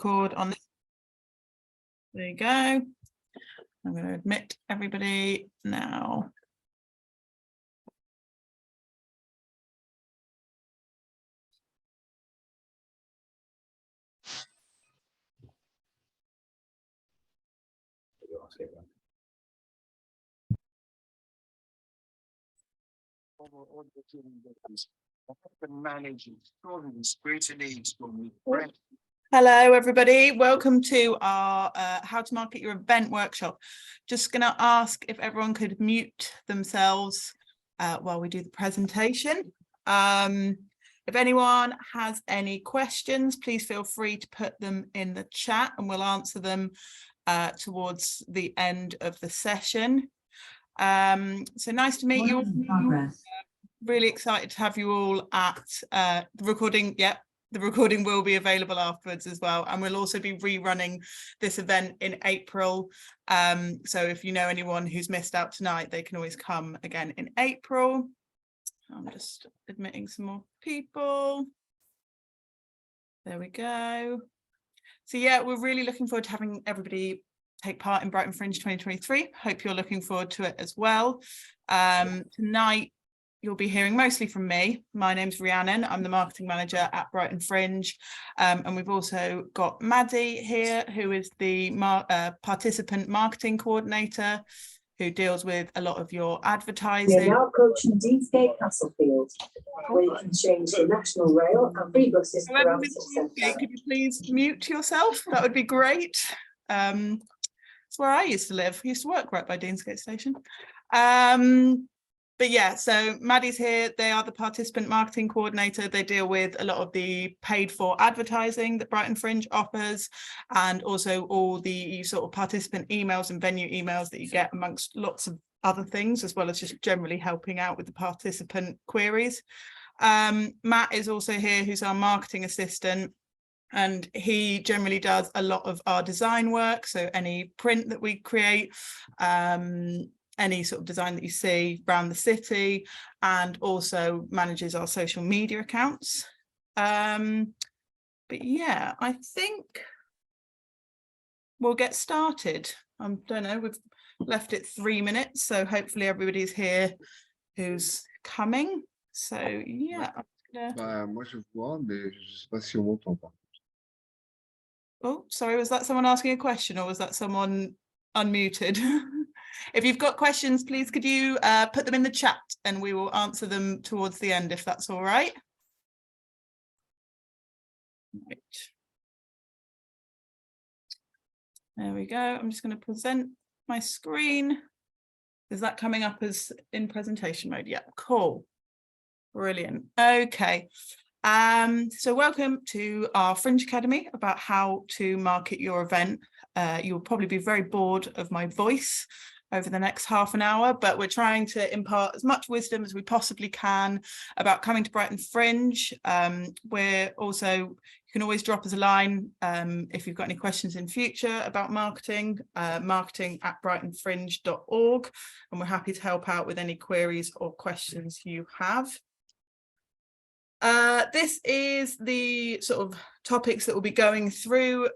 record on this. There you go. I'm going to admit everybody now. Hello everybody, welcome to our how to market your event workshop. Just going to ask if everyone could mute themselves while we do the presentation. If anyone has any questions, please feel free to put them in the chat and we'll answer them towards the end of the session. So nice to meet you. Really excited to have you all at the recording. Yep, the recording will be available afterwards as well, and we'll also be rerunning this event in April. So if you know anyone who's missed out tonight, they can always come again in April. I'm just admitting some more people. There we go. So yeah, we're really looking forward to having everybody take part in Brighton Fringe 2023. Hope you're looking forward to it as well. Tonight, you'll be hearing mostly from me. My name's Rhiannon. I'm the marketing manager at Brighton Fringe. And we've also got Maddie here, who is the participant marketing coordinator, who deals with a lot of your advertising. We're now approaching Deansgate Castlefield, where you can change the National Rail and free buses around the centre. Could you please mute yourself? That would be great. It's where I used to live. I used to work right by Deansgate Station. But yeah, so Maddie's here. They are the participant marketing coordinator. They deal with a lot of the paid for advertising that Brighton Fringe offers, and also all the sort of participant emails and venue emails that you get, amongst lots of other things, as well as just generally helping out with the participant queries. Matt is also here, who's our marketing assistant, and he generally does a lot of our design work. So any print that we create, any sort of design that you see around the city, and also manages our social media accounts. But yeah, I think we'll get started. I don't know, we've left it 3 minutes, so hopefully everybody's here who's coming. So yeah. Moi je vois, mais je sais pas si on m'entend pas. Oh, sorry, was that someone asking a question, or was that someone unmuted? If you've got questions, please could you put them in the chat and we will answer them towards the end, if that's all right. Right. There we go. I'm just going to present my screen. Is that coming up as in presentation mode? Yeah, cool. Brilliant. Okay. So welcome to our Fringe Academy about how to market your event. You'll probably be very bored of my voice over the next half an hour, but we're trying to impart as much wisdom as we possibly can about coming to Brighton Fringe. We're also, you can always drop us a line if you've got any questions in future about marketing, marketing@brightonfringe.org, and we're happy to help out with any queries or questions you have. This is the sort of topics that we'll be going through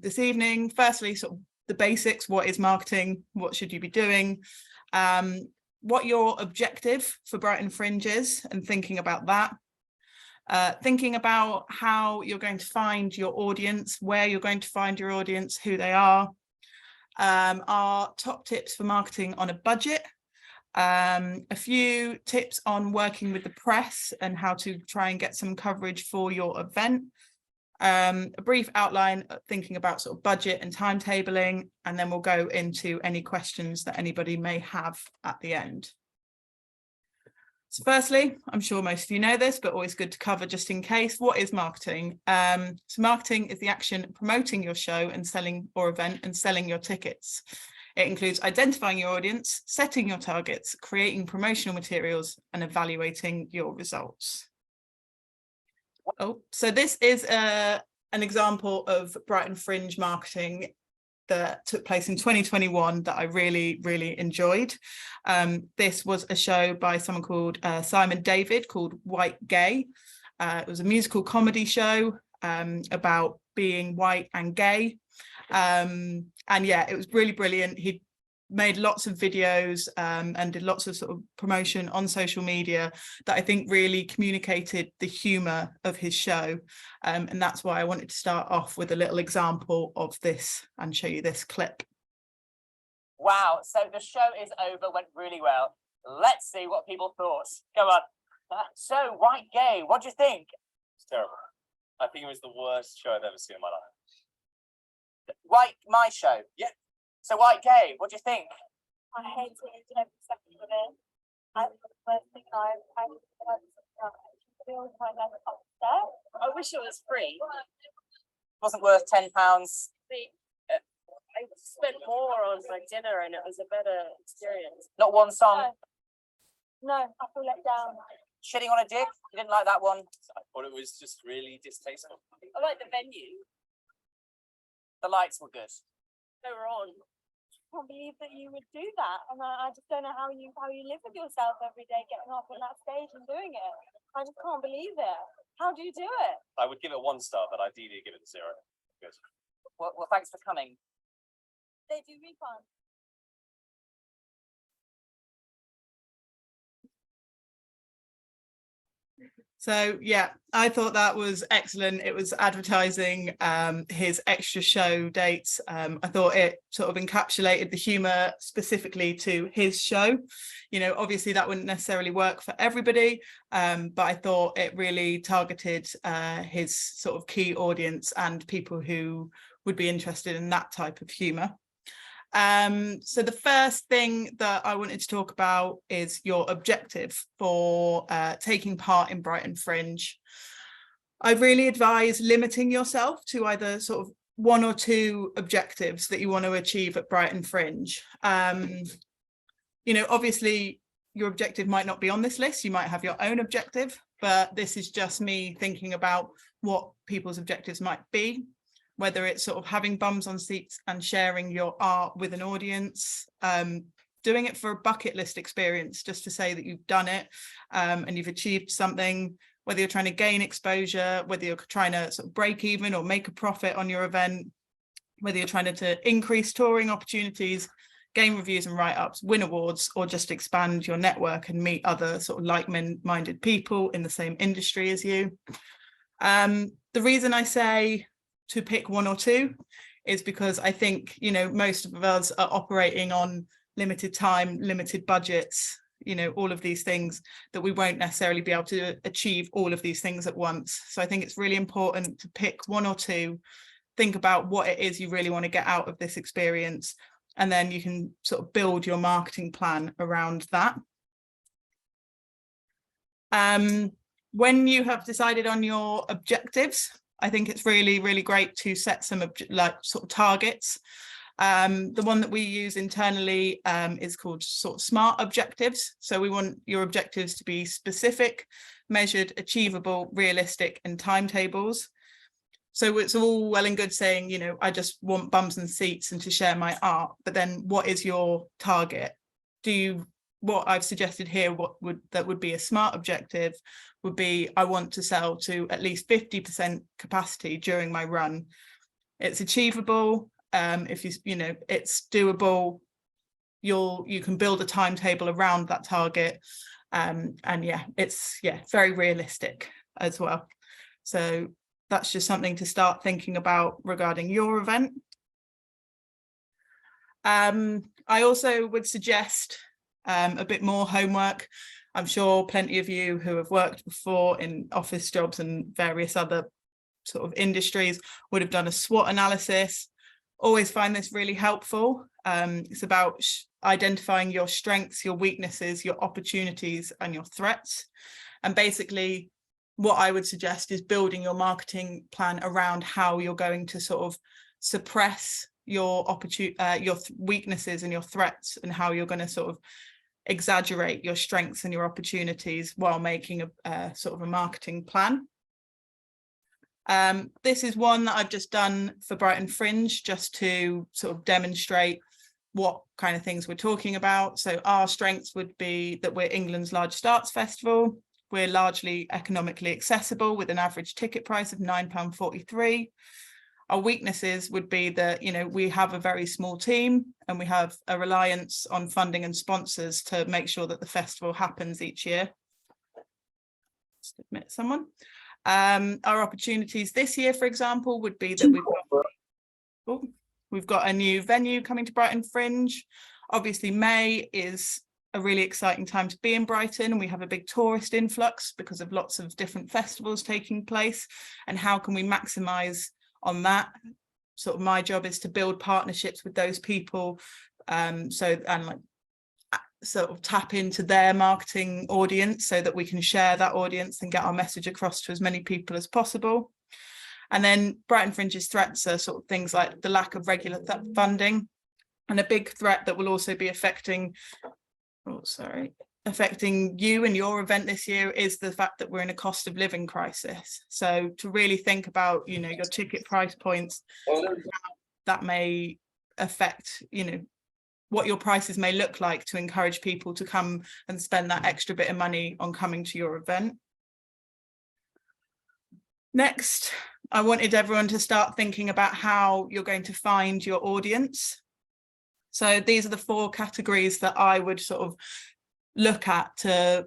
this evening. Firstly, sort of the basics. What is marketing? What should you be doing? What your objective for Brighton Fringe is, and thinking about that. Thinking about how you're going to find your audience, where you're going to find your audience, who they are. Our top tips for marketing on a budget. A few tips on working with the press and how to try and get some coverage for your event. A brief outline of thinking about sort of budget and timetabling, and then we'll go into any questions that anybody may have at the end. So firstly, I'm sure most of you know this, but always good to cover just in case. What is marketing? So marketing is the action of promoting your show and selling or event and selling your tickets. It includes identifying your audience, setting your targets, creating promotional materials, and evaluating your results. Oh, so this is an example of Brighton Fringe marketing that took place in 2021 that I really, really enjoyed. This was a show by someone called Simon David called White Gay. It was a musical comedy show about being white and gay. And yeah, it was really brilliant. He made lots of videos and did lots of sort of promotion on social media that I think really communicated the humour of his show. And that's why I wanted to start off with a little example of this and show you this clip. Wow, so the show is over, went really well. Let's see what people thought. Go on. So, white gay, what do you think? It's terrible. I think it was the worst show I've ever seen in my life. White, my show? Yeah. So, white gay, what do you think? I hated every second of it. I was the worst thing I've feel kind of upset. I wish it was free. Wasn't worth £10. I spent more on my dinner and it was a better experience. Not one song. No, I feel let down. Shitting on a dick? You didn't like that one? I thought it was just really distasteful. I like the venue. The lights were good. They were on. I can't believe that you would do that, and I just don't know how you live with yourself every day, getting up on that stage and doing it. I just can't believe it. How do you do it? I would give it 1 star, but ideally give it 0. Good. Well, thanks for coming. They do refunds. So yeah, I thought that was excellent. It was advertising his extra show dates. I thought it sort of encapsulated the humour specifically to his show. You know, obviously that wouldn't necessarily work for everybody, but I thought it really targeted his sort of key audience and people who would be interested in that type of humour. So the first thing that I wanted to talk about is your objective for taking part in Brighton Fringe. I really advise limiting yourself to either sort of 1 or 2 objectives that you want to achieve at Brighton Fringe. You know, obviously your objective might not be on this list. You might have your own objective, but this is just me thinking about what people's objectives might be. Whether it's sort of having bums on seats and sharing your art with an audience, doing it for a bucket list experience, just to say that you've done it and you've achieved something, whether you're trying to gain exposure, whether you're trying to sort of break even or make a profit on your event, whether you're trying to increase touring opportunities, gain reviews and write-ups, win awards, or just expand your network and meet other sort of like-minded people in the same industry as you. The reason I say to pick 1 or 2 is because I think, you know, most of us are operating on limited time, limited budgets, you know, all of these things that we won't necessarily be able to achieve all of these things at once. So I think it's really important to pick 1 or 2, think about what it is you really want to get out of this experience, and then you can sort of build your marketing plan around that. When you have decided on your objectives, I think it's really, really great to set some sort of targets. The one that we use internally is called sort of SMART objectives. So we want your objectives to be specific, measured, achievable, realistic, and timetables. So it's all well and good saying, you know, I just want bums and seats and to share my art, but then what is your target? What I've suggested here, that would be a SMART objective would be, I want to sell to at least 50% capacity during my run. It's achievable. If you know, it's doable. You can build a timetable around that target. And yeah, it's very realistic as well. So that's just something to start thinking about regarding your event. I also would suggest a bit more homework. I'm sure plenty of you who have worked before in office jobs and various other sort of industries would have done a SWOT analysis. Always find this really helpful. It's about identifying your strengths, your weaknesses, your opportunities, and your threats. And basically, what I would suggest is building your marketing plan around how you're going to sort of suppress your weaknesses and your threats, and how you're going to sort of exaggerate your strengths and your opportunities while making a sort of a marketing plan. This is one that I've just done for Brighton Fringe, just to sort of demonstrate what kind of things we're talking about. So our strengths would be that we're England's largest arts festival. We're largely economically accessible with an average ticket price of £9.43. Our weaknesses would be that, you know, we have a very small team and we have a reliance on funding and sponsors to make sure that the festival happens each year. Just admit someone. Our opportunities this year, for example, would be that we've got a new venue coming to Brighton Fringe. Obviously, May is a really exciting time to be in Brighton, and we have a big tourist influx because of lots of different festivals taking place. And how can we maximise on that? Sort of my job is to build partnerships with those people, sort of tap into their marketing audience so that we can share that audience and get our message across to as many people as possible. And then Brighton Fringe's threats are sort of things like the lack of regular funding, and a big threat that will also be affecting you and your event this year is the fact that we're in a cost of living crisis. So to really think about, you know, your ticket price points, that may affect, you know, what your prices may look like to encourage people to come and spend that extra bit of money on coming to your event. Next, I wanted everyone to start thinking about how you're going to find your audience. So these are the 4 categories that I would sort of look at to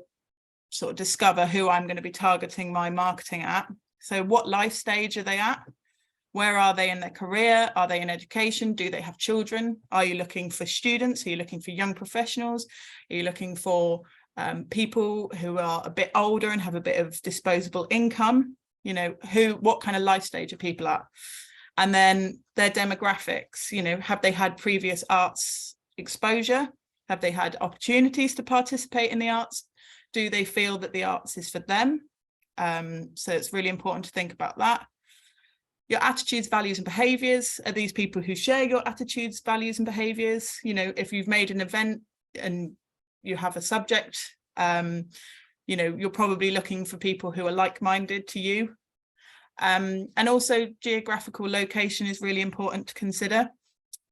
sort of discover who I'm going to be targeting my marketing at. So what life stage are they at? Where are they in their career? Are they in education? Do they have children? Are you looking for students? Are you looking for young professionals? Are you looking for people who are a bit older and have a bit of disposable income? You know, what kind of life stage are people at? And then their demographics, you know, have they had previous arts exposure? Have they had opportunities to participate in the arts? Do they feel that the arts is for them? So it's really important to think about that. Your attitudes, values and behaviours. Are these people who share your attitudes, values and behaviours? You know, if you've made an event and you have a subject, you know, you're probably looking for people who are like-minded to you. And also geographical location is really important to consider,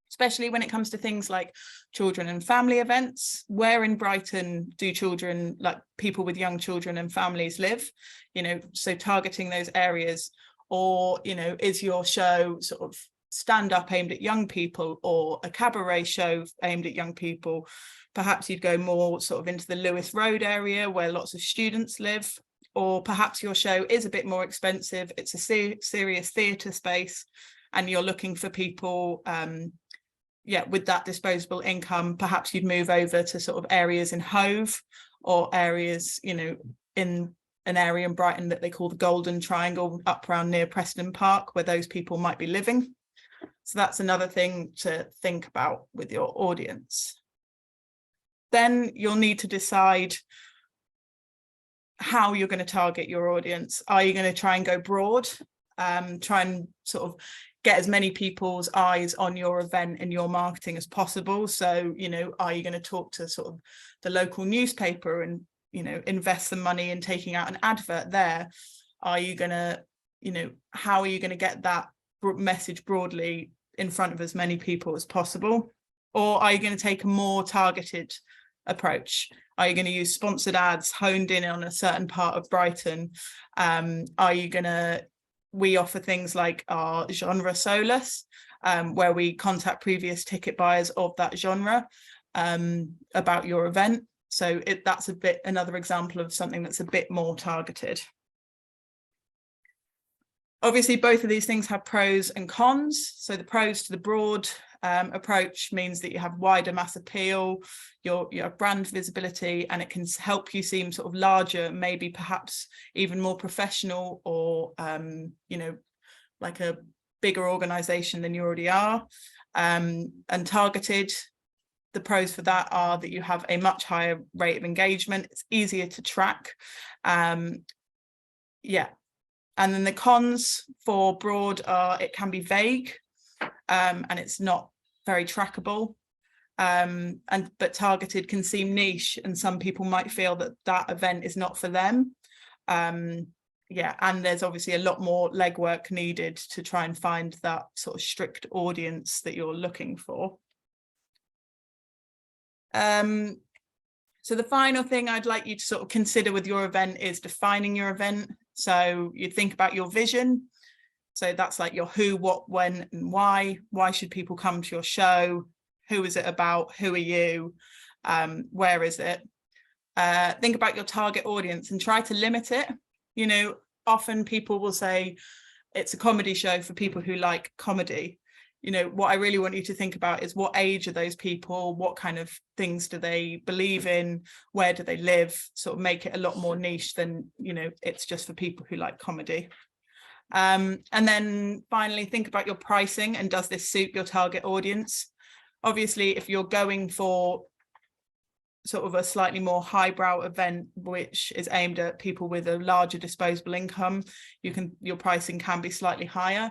especially when it comes to things like children and family events. Where in Brighton do children, like people with young children and families, live? You know, so targeting those areas. Or, you know, is your show sort of stand-up aimed at young people, or a cabaret show aimed at young people? Perhaps you'd go more sort of into the Lewis Road area where lots of students live. Or perhaps your show is a bit more expensive. It's a serious theatre space and you're looking for people, with that disposable income. Perhaps you'd move over to sort of areas in Hove, or areas, you know, in an area in Brighton that they call the Golden Triangle, up around near Preston Park, where those people might be living. So that's another thing to think about with your audience. Then you'll need to decide how you're going to target your audience. Are you going to try and go broad, try and sort of get as many people's eyes on your event and your marketing as possible? So, you know, are you going to talk to sort of the local newspaper and, you know, invest some money in taking out an advert there? Are you going to, you know, how are you going to get that message broadly in front of as many people as possible? Or are you going to take a more targeted approach? Are you going to use sponsored ads honed in on a certain part of Brighton? Are you going to, we offer things like our genre Solus, where we contact previous ticket buyers of that genre about your event. So that's another example of something that's a bit more targeted. Obviously, both of these things have pros and cons. So the pros to the broad approach means that you have wider mass appeal, you have brand visibility, and it can help you seem sort of larger, maybe perhaps even more professional, or you know, like a bigger organization than you already are. And targeted, the pros for that are that you have a much higher rate of engagement, it's easier to track. And then the cons for broad are it can be vague, and it's not very trackable, but targeted can seem niche, and some people might feel that that event is not for them. And there's obviously a lot more legwork needed to try and find that sort of strict audience that you're looking for. So the final thing I'd like you to sort of consider with your event is defining your event. So you think about your vision. So that's like your who, what, when, and why. Why should people come to your show? Who is it about? Who are you? Where is it? Think about your target audience and try to limit it. You know, often people will say it's a comedy show for people who like comedy. You know, what I really want you to think about is what age are those people? What kind of things do they believe in? Where do they live? Sort of make it a lot more niche than, you know, it's just for people who like comedy. And then finally, think about your pricing and does this suit your target audience? Obviously, if you're going for sort of a slightly more highbrow event, which is aimed at people with a larger disposable income, your pricing can be slightly higher.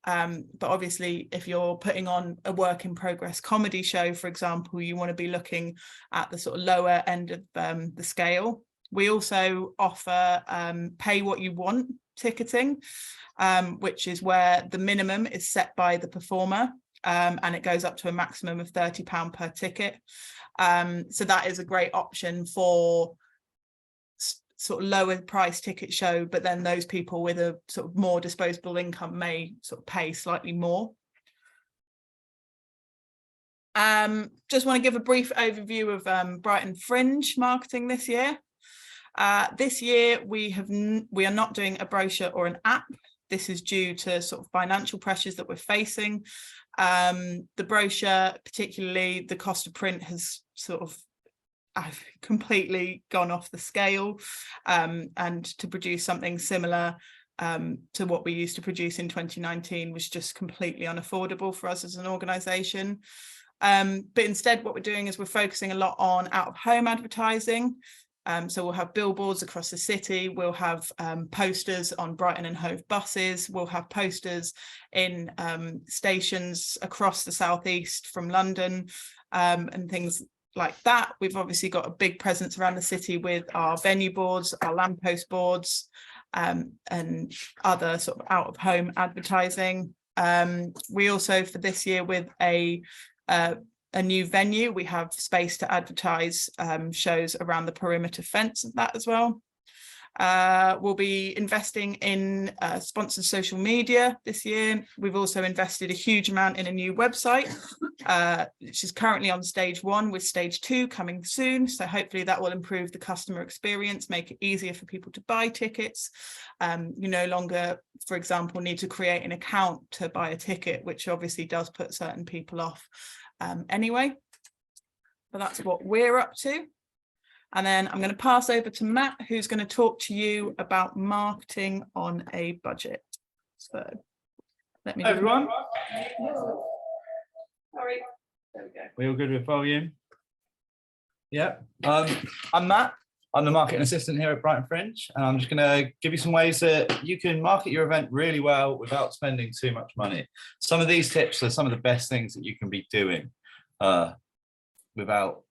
But obviously, if you're putting on a work in progress comedy show, for example, you want to be looking at the sort of lower end of the scale. We also offer pay what you want ticketing, which is where the minimum is set by the performer, and it goes up to a maximum of £30 per ticket. So that is a great option for sort of lower price ticket show, but then those people with a sort of more disposable income may sort of pay slightly more. Just want to give a brief overview of Brighton Fringe Marketing this year. This year we are not doing a brochure or an app. This is due to sort of financial pressures that we're facing. The brochure, particularly the cost of print, has sort of completely gone off the scale, and to produce something similar to what we used to produce in 2019 was just completely unaffordable for us as an organisation. But instead what we're doing is we're focusing a lot on out-of-home advertising. So we'll have billboards across the city, we'll have posters on Brighton and Hove buses, we'll have posters in stations across the southeast from London, and things like that. We've obviously got a big presence around the city with our venue boards, our lamppost boards, and other sort of out-of-home advertising. We also, for this year, with a new venue, we have space to advertise shows around the perimeter fence of that as well. We'll be investing in sponsored social media this year. We've also invested a huge amount in a new website, which is currently on stage 1 with stage 2 coming soon. So hopefully that will improve the customer experience, make it easier for people to buy tickets. You no longer, for example, need to create an account to buy a ticket, which obviously does put certain people off anyway. But that's what we're up to. And then I'm going to pass over to Matt, who's going to talk to you about marketing on a budget. So let me. Hi, everyone. Sorry. There we go. We all good with volume? Yeah. I'm Matt. I'm the marketing assistant here at Brighton Fringe, and I'm just going to give you some ways that you can market your event really well without spending too much money. Some of these tips are some of the best things that you can be doing without,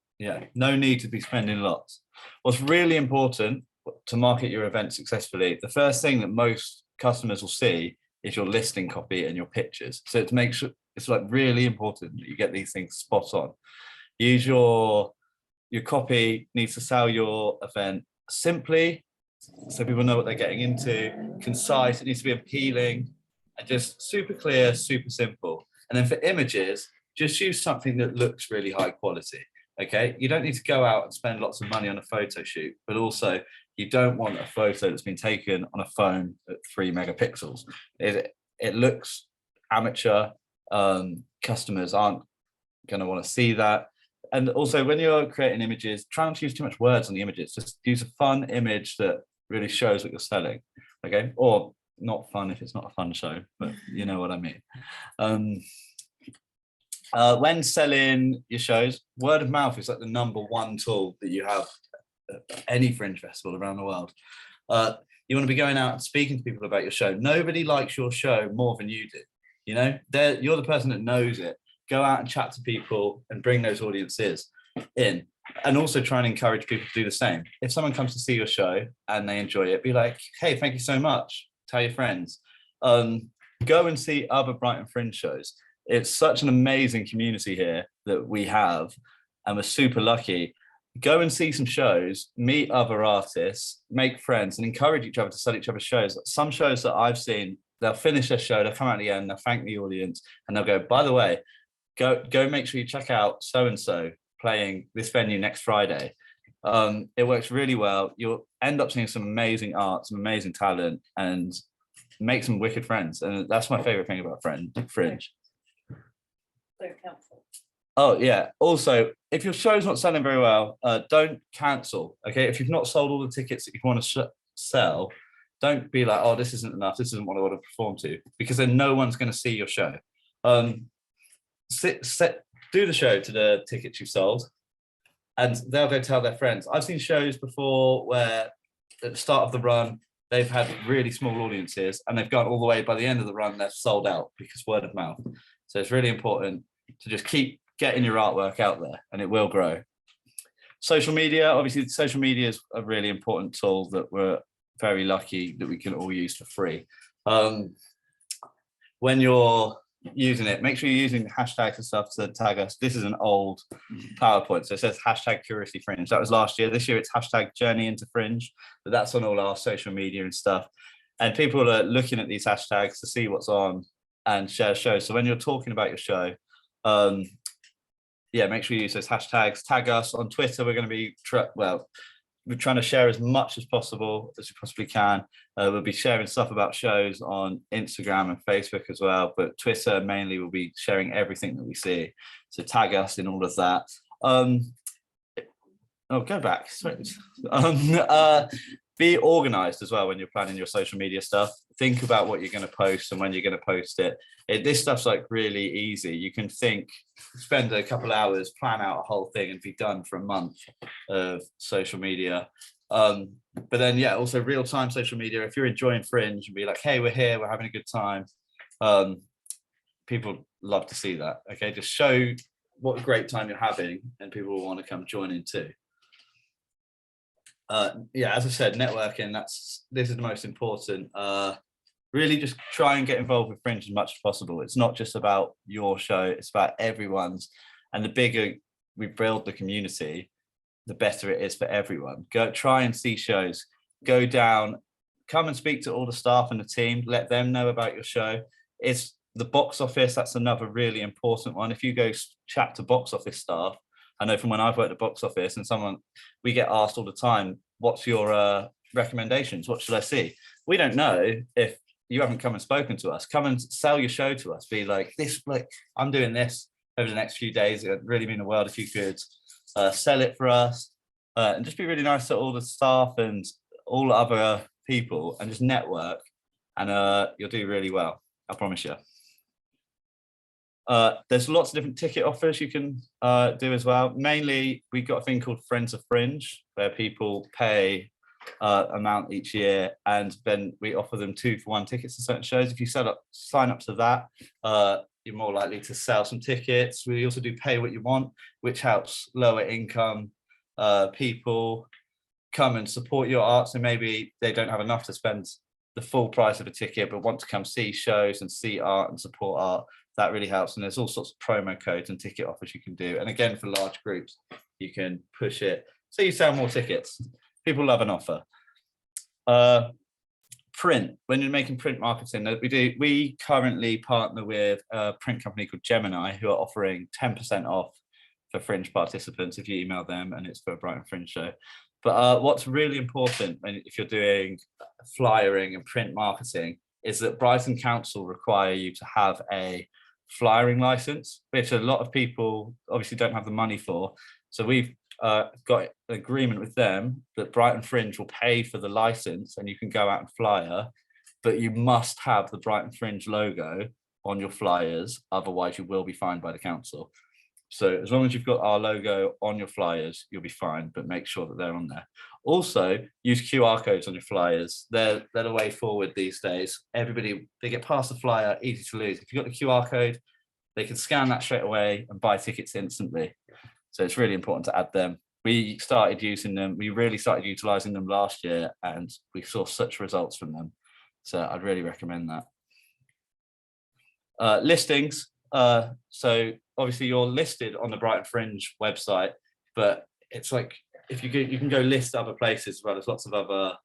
no need to be spending lots. What's really important to market your event successfully, the first thing that most customers will see is your listing copy and your pictures. So to make sure, it's like really important that you get these things spot on. Use your copy needs to sell your event simply, so people know what they're getting into, concise, it needs to be appealing, and just super clear, super simple. And then for images, just use something that looks really high quality. Okay, you don't need to go out and spend lots of money on a photo shoot, but also you don't want a photo that's been taken on a phone at 3 megapixels. It looks amateur. Customers aren't going to want to see that. And also, when you're creating images, try not to use too much words on the images. Just use a fun image that really shows what you're selling. Okay, or not fun if it's not a fun show, but you know what I mean. When selling your shows, word of mouth is like the #1 tool that you have at any fringe festival around the world. You want to be going out and speaking to people about your show. Nobody likes your show more than you do. You know, you're the person that knows it. Go out and chat to people and bring those audiences in, and also try and encourage people to do the same. If someone comes to see your show and they enjoy it, be like, hey, thank you so much. Tell your friends. Go and see other Brighton Fringe shows. It's such an amazing community here that we have, and we're super lucky. Go and see some shows, meet other artists, make friends, and encourage each other to sell each other's shows. Some shows that I've seen they'll finish their show, they'll come out at the end, they'll thank the audience, and they'll go, by the way, go make sure you check out so and so playing this venue next Friday. It works really well. You'll end up seeing some amazing art, some amazing talent, and make some wicked friends. And that's my favorite thing about Fringe. So helpful. Oh yeah. Also, if your show's not selling very well, don't cancel. Okay, if you've not sold all the tickets that you want to sell, don't be like, oh, this isn't enough. This isn't what I want to perform to, because then no one's going to see your show. Do the show to the tickets you've sold, and they'll go tell their friends. I've seen shows before where at the start of the run, they've had really small audiences, and they've gone all the way, by the end of the run, they're sold out because word of mouth. So it's really important to just keep getting your artwork out there, and it will grow. Social media, obviously, social media is a really important tool that we're very lucky that we can all use for free. When you're using it, make sure you're using hashtags and stuff to tag us. This is an old PowerPoint, so it says hashtag Curiosity Fringe. That was last year. This year it's hashtag Journey into Fringe, but that's on all our social media and stuff. And people are looking at these hashtags to see what's on and share shows. So when you're talking about your show, yeah, make sure you use those hashtags. Tag us on Twitter. We're going to be we're trying to share as much as possible as we possibly can. We'll be sharing stuff about shows on Instagram and Facebook as well, but Twitter mainly will be sharing everything that we see. So tag us in all of that. Oh, go back. Be organized as well when you're planning your social media stuff. Think about what you're going to post and when you're going to post it. This stuff's like really easy. You can spend a couple hours, plan out a whole thing and be done for a month of social media. But then, yeah, also real-time social media. If you're enjoying Fringe and be like, hey, we're here, we're having a good time. People love to see that. Okay, just show what a great time you're having and people will want to come join in too. Yeah, as I said, networking, this is the most important. Really just try and get involved with Fringe as much as possible. It's not just about your show, it's about everyone's. And the bigger we build the community, the better it is for everyone. Go try and see shows, go down, come and speak to all the staff and the team, let them know about your show. It's the box office, that's another really important one. If you go chat to box office staff, I know from when I've worked at box office and we get asked all the time, what's your recommendations? What should I see? We don't know if you haven't come and spoken to us. Come and sell your show to us. Be like, I'm doing this over the next few days. It would really mean the world if you could sell it for us. And just be really nice to all the staff and all other people and just network. And you'll do really well. I promise you. There's lots of different ticket offers you can do as well. Mainly, we've got a thing called Friends of Fringe, where people pay amount each year, and then we offer them 2-for-1 tickets to certain shows. If you sign up to that, you're more likely to sell some tickets. We also do pay what you want, which helps lower income people come and support your art. So maybe they don't have enough to spend the full price of a ticket, but want to come see shows and see art and support art. That really helps. And there's all sorts of promo codes and ticket offers you can do. And again, for large groups, you can push it so you sell more tickets. People love an offer. Print, when you're making print marketing, we currently partner with a print company called Gemini, who are offering 10% off for Fringe participants if you email them, and it's for a Brighton Fringe show. But what's really important if you're doing flyering and print marketing is that Brighton Council require you to have a flyering license, which a lot of people obviously don't have the money for. So we've got an agreement with them that Brighton Fringe will pay for the license and you can go out and flyer, but you must have the Brighton Fringe logo on your flyers, otherwise you will be fined by the council. So as long as you've got our logo on your flyers, you'll be fine, but make sure that they're on there. Also, use QR codes on your flyers. They're the way forward these days. Everybody, they get past the flyer, easy to lose. If you've got the QR code, they can scan that straight away and buy tickets instantly. So it's really important to add them. We started using them. We really started utilizing them last year and we saw such results from them. So I'd really recommend that. Listings. So obviously you're listed on the Brighton Fringe website, but it's like, if you can go list other places as well. There's lots of other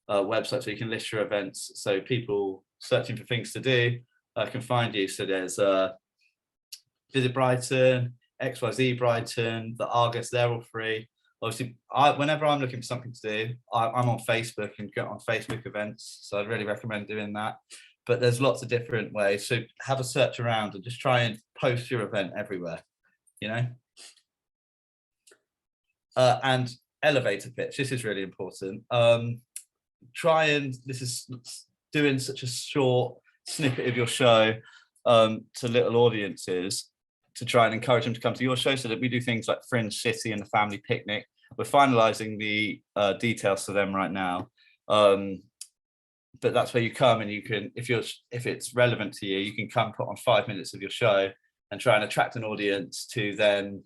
websites where you can list your events. So people searching for things to do, can find you. So there's Visit Brighton, XYZ Brighton, the Argus, they're all free. Obviously, whenever I'm looking for something to do, I'm on Facebook and get on Facebook events. So I'd really recommend doing that. But there's lots of different ways. So have a search around and just try and post your event everywhere, you know. And elevator pitch, this is really important. This is doing such a short snippet of your show to little audiences to try and encourage them to come to your show, so that we do things like Fringe City and the family picnic. We're finalizing the details for them right now. But that's where you come and you can, if it's relevant to you, you can come put on 5 minutes of your show and try and attract an audience to then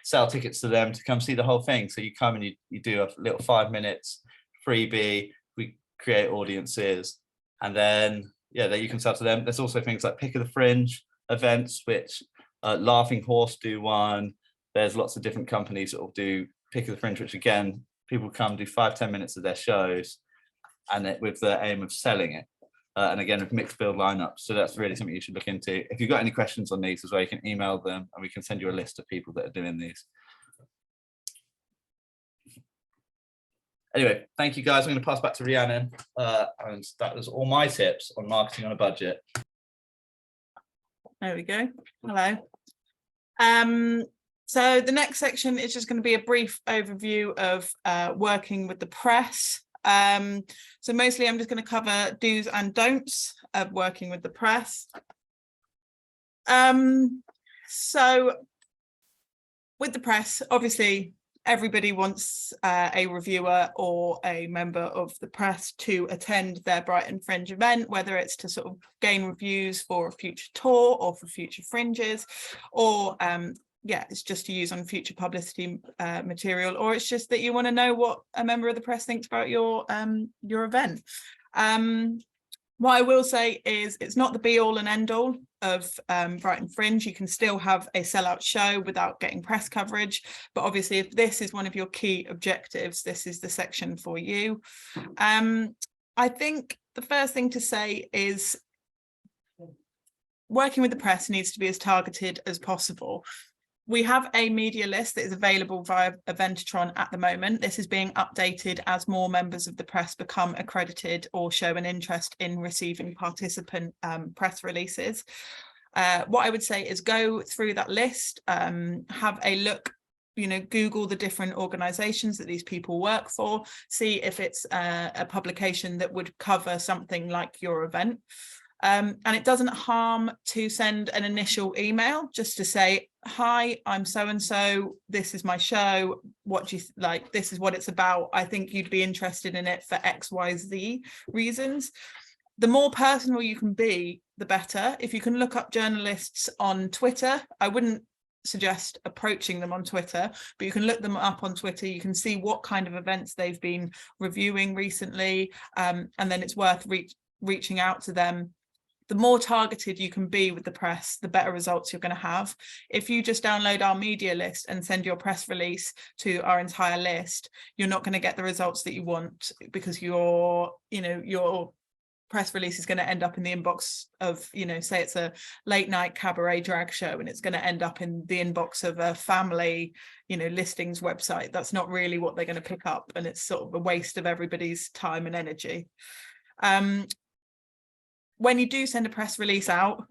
sell tickets to them to come see the whole thing. So you come and you do a little 5 minutes freebie, we create audiences, and then you can sell to them. There's also things like Pick of the Fringe events, which Laughing Horse do one. There's lots of different companies that will do Pick of the Fringe, which again, people come do 5-10 minutes of their shows, and with the aim of selling it. And again, with mixed build lineups. So that's really something you should look into. If you've got any questions on these as well, you can email them and we can send you a list of people that are doing these. Anyway, thank you guys. I'm going to pass back to Rhiannon. And that was all my tips on marketing on a budget. There we go. Hello. So the next section is just going to be a brief overview of working with the press. So mostly I'm just going to cover do's and don'ts of working with the press. So with the press, obviously everybody wants a reviewer or a member of the press to attend their Brighton Fringe event, whether it's to sort of gain reviews for a future tour or for future fringes, or it's just to use on future publicity material, or it's just that you want to know what a member of the press thinks about your event. What I will say is it's not the be all and end all of Brighton Fringe. You can still have a sellout show without getting press coverage, but obviously if this is one of your key objectives, this is the section for you. I think the first thing to say is working with the press needs to be as targeted as possible. We have a media list that is available via Eventatron at the moment. This is being updated as more members of the press become accredited or show an interest in receiving participant press releases. What I would say is go through that list, have a look, Google the different organizations that these people work for, see if it's a publication that would cover something like your event. And it doesn't harm to send an initial email just to say, hi, I'm so-and-so, this is my show, what do you like, this is what it's about, I think you'd be interested in it for XYZ reasons. The more personal you can be, the better. If you can look up journalists on Twitter, I wouldn't suggest approaching them on Twitter, but you can look them up on Twitter, you can see what kind of events they've been reviewing recently, and then it's worth reaching out to them. The more targeted you can be with the press, the better results you're going to have. If you just download our media list and send your press release to our entire list, you're not going to get the results that you want, because your press release is going to end up in the inbox of, say it's a late night cabaret drag show, and it's going to end up in the inbox of a family, listings website. That's not really what they're going to pick up, and it's sort of a waste of everybody's time and energy. When you do send a press release out,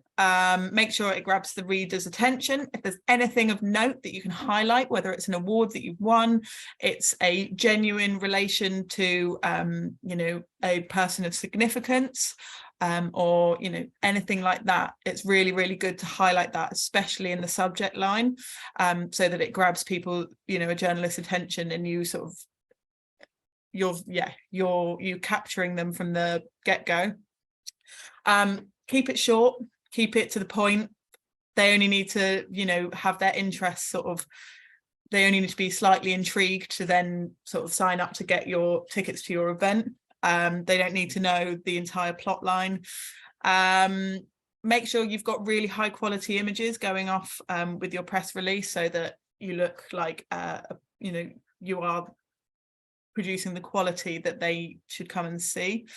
make sure it grabs the reader's attention. If there's anything of note that you can highlight, whether it's an award that you've won, it's a genuine relation to, a person of significance, or, anything like that, it's really, really good to highlight that, especially in the subject line, so that it grabs people, a journalist's attention, and you sort of, you're capturing them from the get-go. Keep it short, keep it to the point. They only need to, have their interests they only need to be slightly intrigued to then sort of sign up to get your tickets to your event. They don't need to know the entire plot line. Make sure you've got really high quality images going off with your press release, so that you look like, you are producing the quality that they should come and see.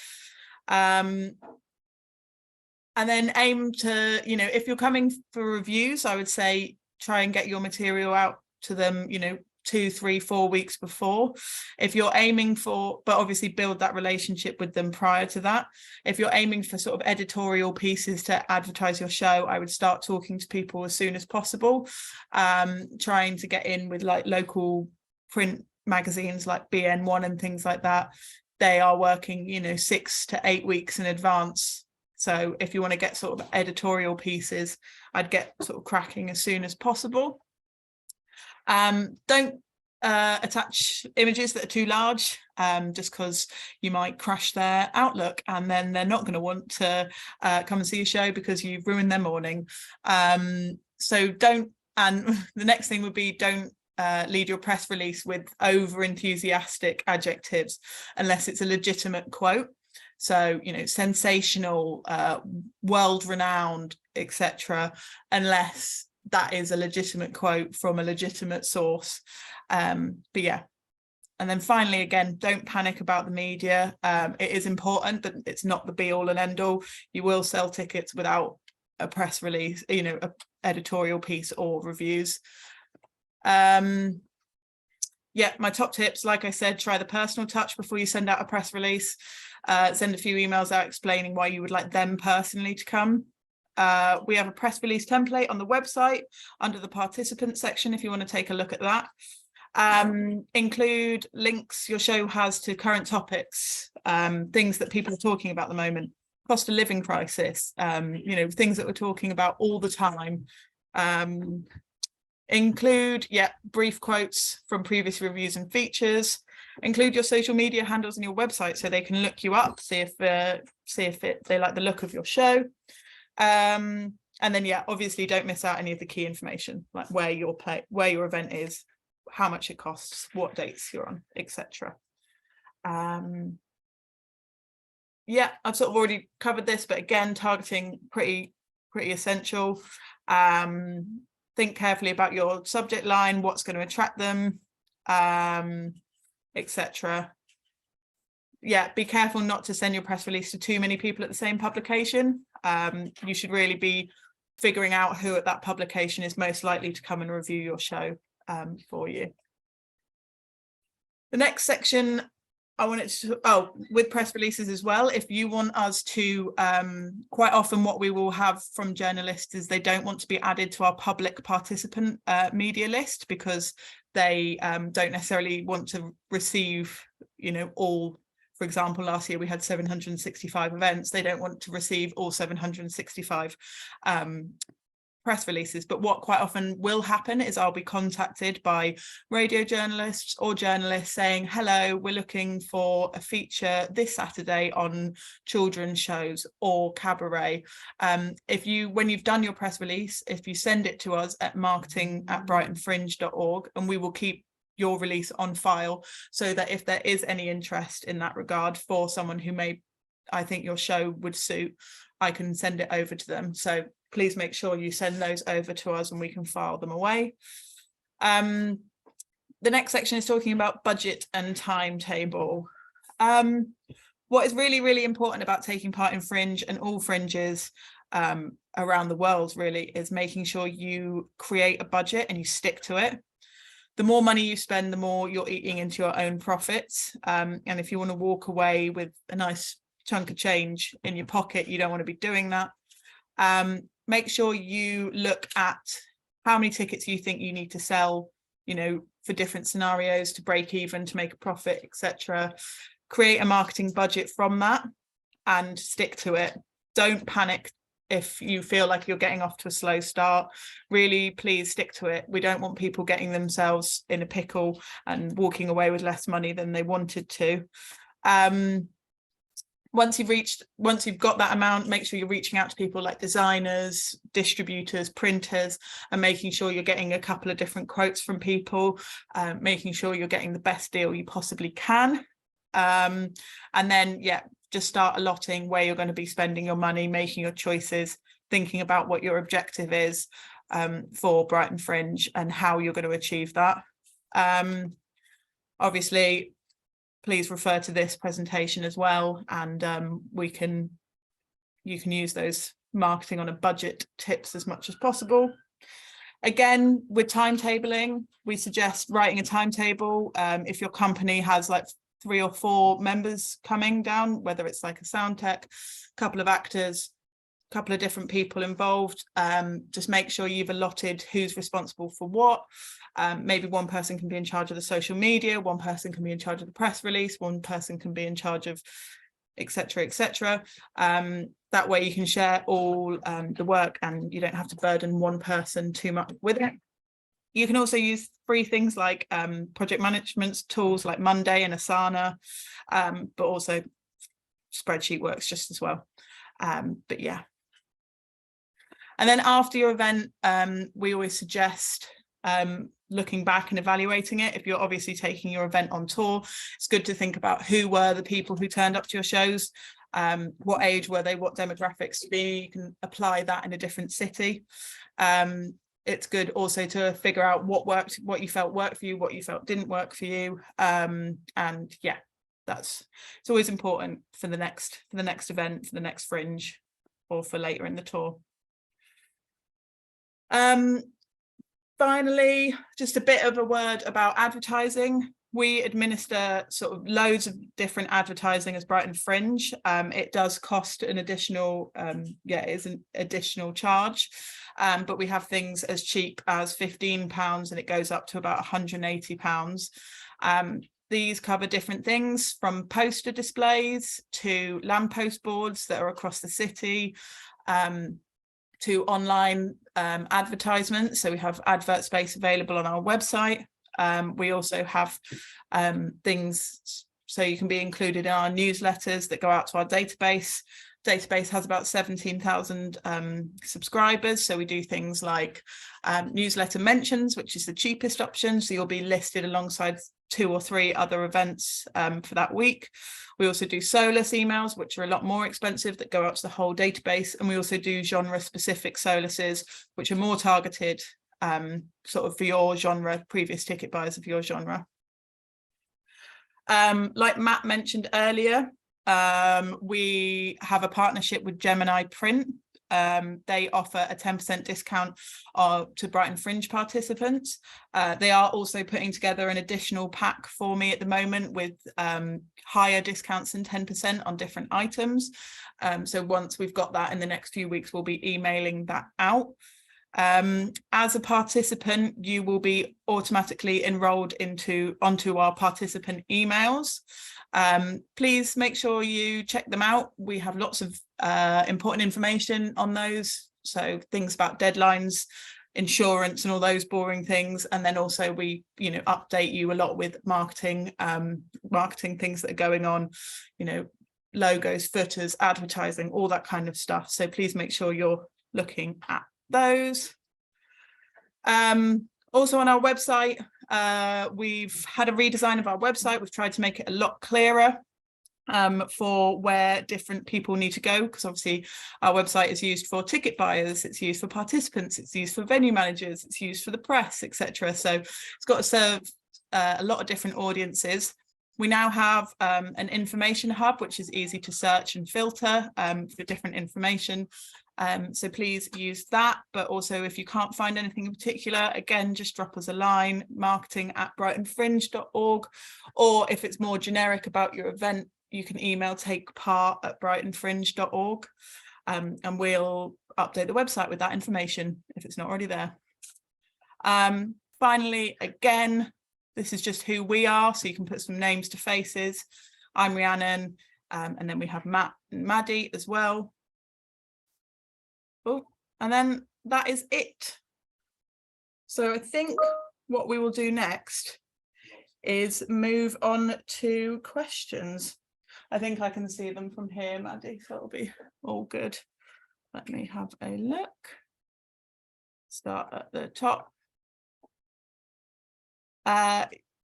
And then aim to, you know, if you're coming for reviews, I would say try and get your material out to them, you know, 2, 3, 4 weeks before. If you're aiming for, but obviously build that relationship with them prior to that. If you're aiming for sort of editorial pieces to advertise your show, I would start talking to people as soon as possible, trying to get in with like local print magazines like BN1 and things like that. They are working, you know, 6 to 8 weeks in advance. So if you want to get sort of editorial pieces, I'd get sort of cracking as soon as possible. Don't attach images that are too large, just because you might crash their Outlook and then they're not going to want to come and see your show because you've ruined their morning. So don't, and the next thing would be don't lead your press release with over enthusiastic adjectives unless it's a legitimate quote. So, you know, sensational, world renowned, etc., unless that is a legitimate quote from a legitimate source. But yeah. And then finally, again, don't panic about the media. It is important, but it's not the be all and end all. You will sell tickets without a press release, you know, a editorial piece or reviews. Yeah, my top tips, like I said, try the personal touch before you send out a press release. Send a few emails out explaining why you would like them personally to come. We have a press release template on the website under the participant section if you want to take a look at that. Include links your show has to current topics, things that people are talking about at the moment, cost of living crisis, you know, things that we're talking about all the time. Include, brief quotes from previous reviews and features. Include your social media handles on your website so they can look you up, see if they like the look of your show. And then, obviously don't miss out any of the key information, like where your event is, how much it costs, what dates you're on, etc. I've sort of already covered this, but again, targeting pretty essential. Think carefully about your subject line, what's going to attract them, etc. Be careful not to send your press release to too many people at the same publication. You should really be figuring out who at that publication is most likely to come and review your show for you. The next section I wanted to, with press releases as well, if you want us to, quite often what we will have from journalists is they don't want to be added to our public participant media list because they don't necessarily want to receive, you know, all, for example, last year we had 765 events. They don't want to receive all 765 press releases, but what quite often will happen is I'll be contacted by radio journalists or journalists saying, hello, we're looking for a feature this Saturday on children's shows or cabaret. When you've done your press release, if you send it to us at marketing@brightonfringe.org, and we will keep your release on file so that if there is any interest in that regard for someone who I think your show would suit, I can send it over to them. So please make sure you send those over to us and we can file them away. The next section is talking about budget and timetable. What is really, really important about taking part in Fringe and all fringes around the world really is making sure you create a budget and you stick to it. The more money you spend, the more you're eating into your own profits. And if you want to walk away with a nice chunk of change in your pocket, you don't want to be doing that. Make sure you look at how many tickets you think you need to sell, you know, for different scenarios to break even, to make a profit, etc. Create a marketing budget from that and stick to it. Don't panic if you feel like you're getting off to a slow start. Really, please stick to it. We don't want people getting themselves in a pickle and walking away with less money than they wanted to. Once you've got that amount, make sure you're reaching out to people like designers, distributors, printers, and making sure you're getting a couple of different quotes from people, making sure you're getting the best deal you possibly can. And then, just start allotting where you're going to be spending your money, making your choices, thinking about what your objective is for Brighton Fringe and how you're going to achieve that. Obviously, please refer to this presentation as well, and you can use those marketing on a budget tips as much as possible. Again, with timetabling, we suggest writing a timetable. If your company has like 3 or 4 members coming down, whether it's like a sound tech, couple of actors, couple of different people involved, just make sure you've allotted who's responsible for what. Maybe one person can be in charge of the social media, one person can be in charge of the press release, one person can be in charge of etc, etc. That way you can share all the work and you don't have to burden one person too much with it. You can also use free things like project management tools like Monday and Asana, but also spreadsheet works just as well. But yeah. And then after your event, we always suggest looking back and evaluating it. If you're obviously taking your event on tour, it's good to think about who were the people who turned up to your shows, what age were they, what demographics to be. You can apply that in a different city. It's good also to figure out what worked, what you felt worked for you, what you felt didn't work for you. And yeah, it's always important for the next event, for the next Fringe, or for later in the tour. Finally, just a bit of a word about advertising. We administer sort of loads of different advertising as Brighton Fringe. It does cost an additional, it is an additional charge, but we have things as cheap as £15 and it goes up to about £180. These cover different things from poster displays to lamppost boards that are across the city, to online advertisements. So we have advert space available on our website. We also have things so you can be included in our newsletters that go out to our database. Database has about 17,000 subscribers. So we do things like newsletter mentions, which is the cheapest option. So you'll be listed alongside 2 or 3 other events for that week. We also do solus emails, which are a lot more expensive, that go out to the whole database. And we also do genre specific soluses, which are more targeted sort of for your genre, previous ticket buyers of your genre. Like Matt mentioned earlier, we have a partnership with Gemini Print. They offer a 10% discount to Brighton Fringe participants. They are also putting together an additional pack for me at the moment with higher discounts than 10% on different items. So once we've got that in the next few weeks, we'll be emailing that out. As a participant, you will be automatically enrolled onto our participant emails. Please make sure you check them out. We have lots of important information on those. So things about deadlines, insurance and all those boring things. And then also we, update you a lot with marketing things that are going on, logos, footers, advertising, all that kind of stuff. So please make sure you're looking at those. Also on our website, we've had a redesign of our website. We've tried to make it a lot clearer for where different people need to go, because obviously our website is used for ticket buyers, it's used for participants, it's used for venue managers, it's used for the press, etc. So it's got to serve a lot of different audiences. We now have an information hub, which is easy to search and filter for different information. So please use that. But also, if you can't find anything in particular, again, just drop us a line, marketing@brightonfringe.org. Or if it's more generic about your event, you can email takepart@brightonfringe.org. And we'll update the website with that information if it's not already there. Finally, again, this is just who we are, so you can put some names to faces. I'm Rhiannon, and then we have Matt and Maddie as well. Oh, and then that is it. So I think what we will do next is move on to questions. I think I can see them from here, Maddie, so it'll be all good. Let me have a look. Start at the top.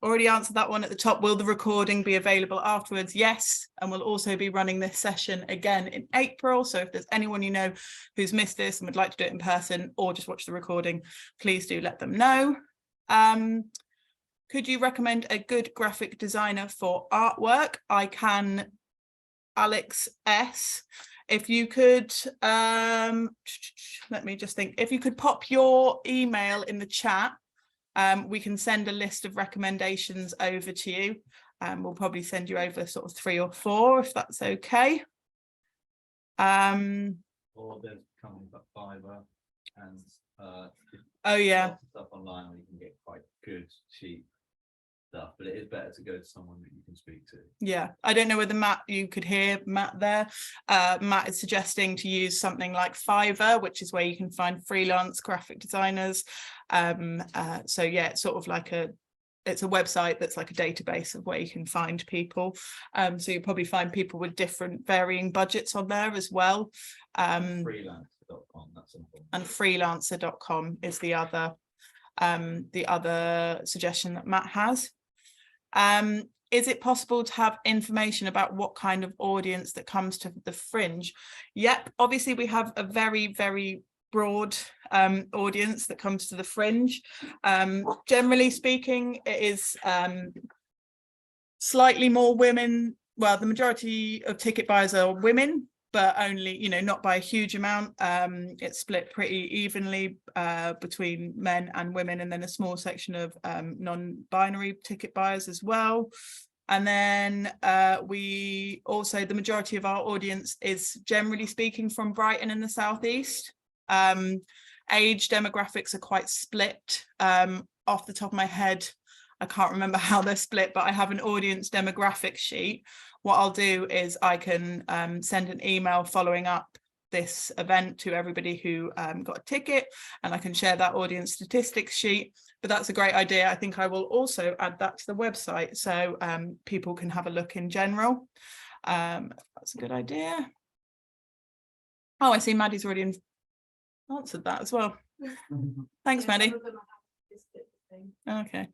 Already answered that one at the top. Will the recording be available afterwards? Yes, and we'll also be running this session again in April. So if there's anyone you know who's missed this and would like to do it in person or just watch the recording, please do let them know. Could you recommend a good graphic designer for artwork? I can. Alex S if you could, let me just think, if you could pop your email in the chat, we can send a list of recommendations over to you. We'll probably send you over sort of 3 or 4 if that's okay. Or there's companies like Fiverr and oh yeah, stuff online where you can get quite good, cheap stuff, but it is better to go to someone that you can speak to. yeah. I don't know whether Matt, you could hear Matt there. Matt is suggesting to use something like Fiverr, which is where you can find freelance graphic designers. So yeah, it's sort of like it's a website that's like a database of where you can find people. So you'll probably find people with different varying budgets on there as well. Freelancer.com, that's important. And freelancer.com is the other suggestion that Matt has. Is it possible to have information about what kind of audience that comes to the Fringe? Yep, obviously we have a very, very broad audience that comes to the Fringe. Generally speaking, it is slightly more women. Well, the majority of ticket buyers are women, but only, you know, not by a huge amount. It's split pretty evenly between men and women, and then a small section of non-binary ticket buyers as well. And then we also, the majority of our audience is generally speaking from Brighton and the southeast. Age demographics are quite split. Off the top of my head, I can't remember how they're split, but I have an audience demographic sheet. What I'll do is I can send an email following up this event to everybody who got a ticket, and I can share that audience statistics sheet. But that's a great idea. I think I will also add that to the website so people can have a look in general. That's a good idea. Oh, I see Maddie's already answered that as well. Thanks, Maddie. Okay.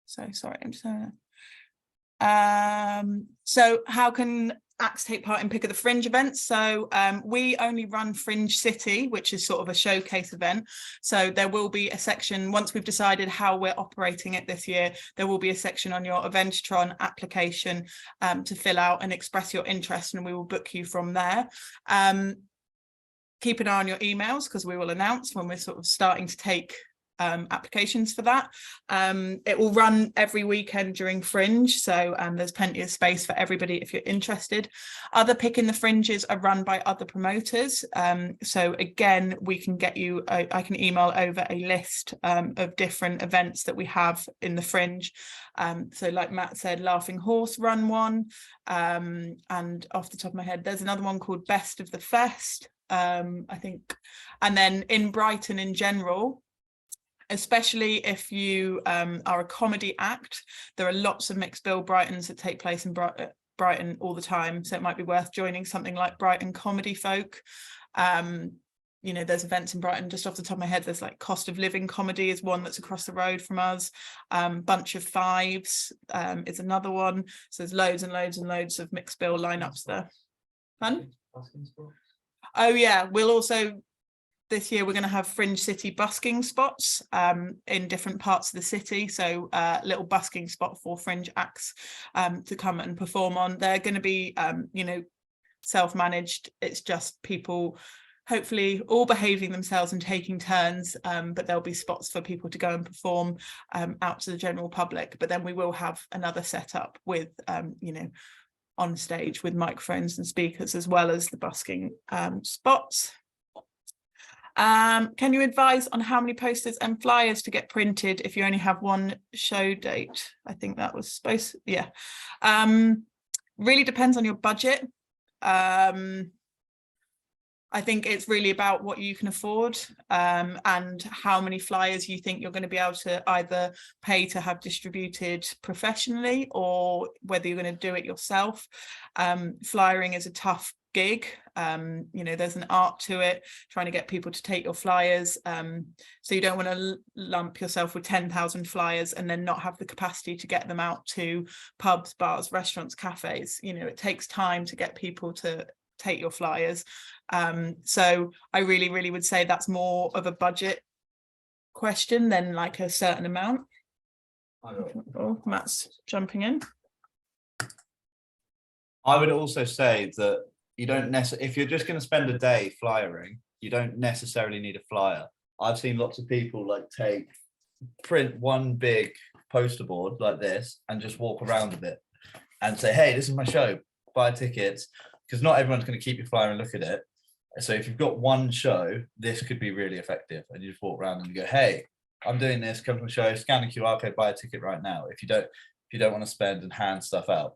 So sorry, I'm just so how can acts take part in Pick of the Fringe events? So we only run Fringe City, which is sort of a showcase event. So there will be a section, once we've decided how we're operating it this year, there will be a section on your Eventitron application to fill out and express your interest, and we will book you from there. Keep an eye on your emails because we will announce when we're sort of starting to take applications for that. It will run every weekend during Fringe, so there's plenty of space for everybody if you're interested. Other Pick in the Fringes are run by other promoters, so again we can get you, I can email over a list of different events that we have in the Fringe. So like Matt said, Laughing Horse run one, and off the top of my head there's another one called Best of the Fest, I think. And then in Brighton in general, especially if you are a comedy act, there are lots of mixed bill Brightons that take place in Brighton all the time, so it might be worth joining something like Brighton Comedy Folk. You know, there's events in Brighton, just off the top of my head, there's like Cost of Living Comedy is one that's across the road from us. Bunch of Fives is another one. So there's loads and loads and loads of mixed bill lineups there. Fun? Oh yeah, we'll also, this year we're going to have Fringe City busking spots in different parts of the city. So little busking spot for Fringe acts to come and perform on. They're going to be, you know, self-managed. It's just people hopefully all behaving themselves and taking turns, but there'll be spots for people to go and perform out to the general public. But then we will have another setup with, you know, on stage with microphones and speakers, as well as the busking spots. Can you advise on how many posters and flyers to get printed if you only have one show date? I think that was supposed, yeah. Really depends on your budget. I think it's really about what you can afford and how many flyers you think you're going to be able to either pay to have distributed professionally, or whether you're going to do it yourself. Flyering is a tough gig. You know, there's an art to it, trying to get people to take your flyers. So you don't want to lump yourself with 10,000 flyers and then not have the capacity to get them out to pubs, bars, restaurants, cafes. You know, it takes time to get people to take your flyers. So I really would say that's more of a budget question than like a certain amount. Oh, Matt's jumping in. I would also say that you don't necessarily, if you're just going to spend a day flyering, you don't necessarily need a flyer. I've seen lots of people like print one big poster board like this and just walk around a bit and say, hey, this is my show, buy tickets, because not everyone's going to keep your flyer and look at it. So if you've got one show, this could be really effective. And you just walk around and you go, hey, I'm doing this, come to a show, scan a QR code, buy a ticket right now. If you don't want to spend and hand stuff out.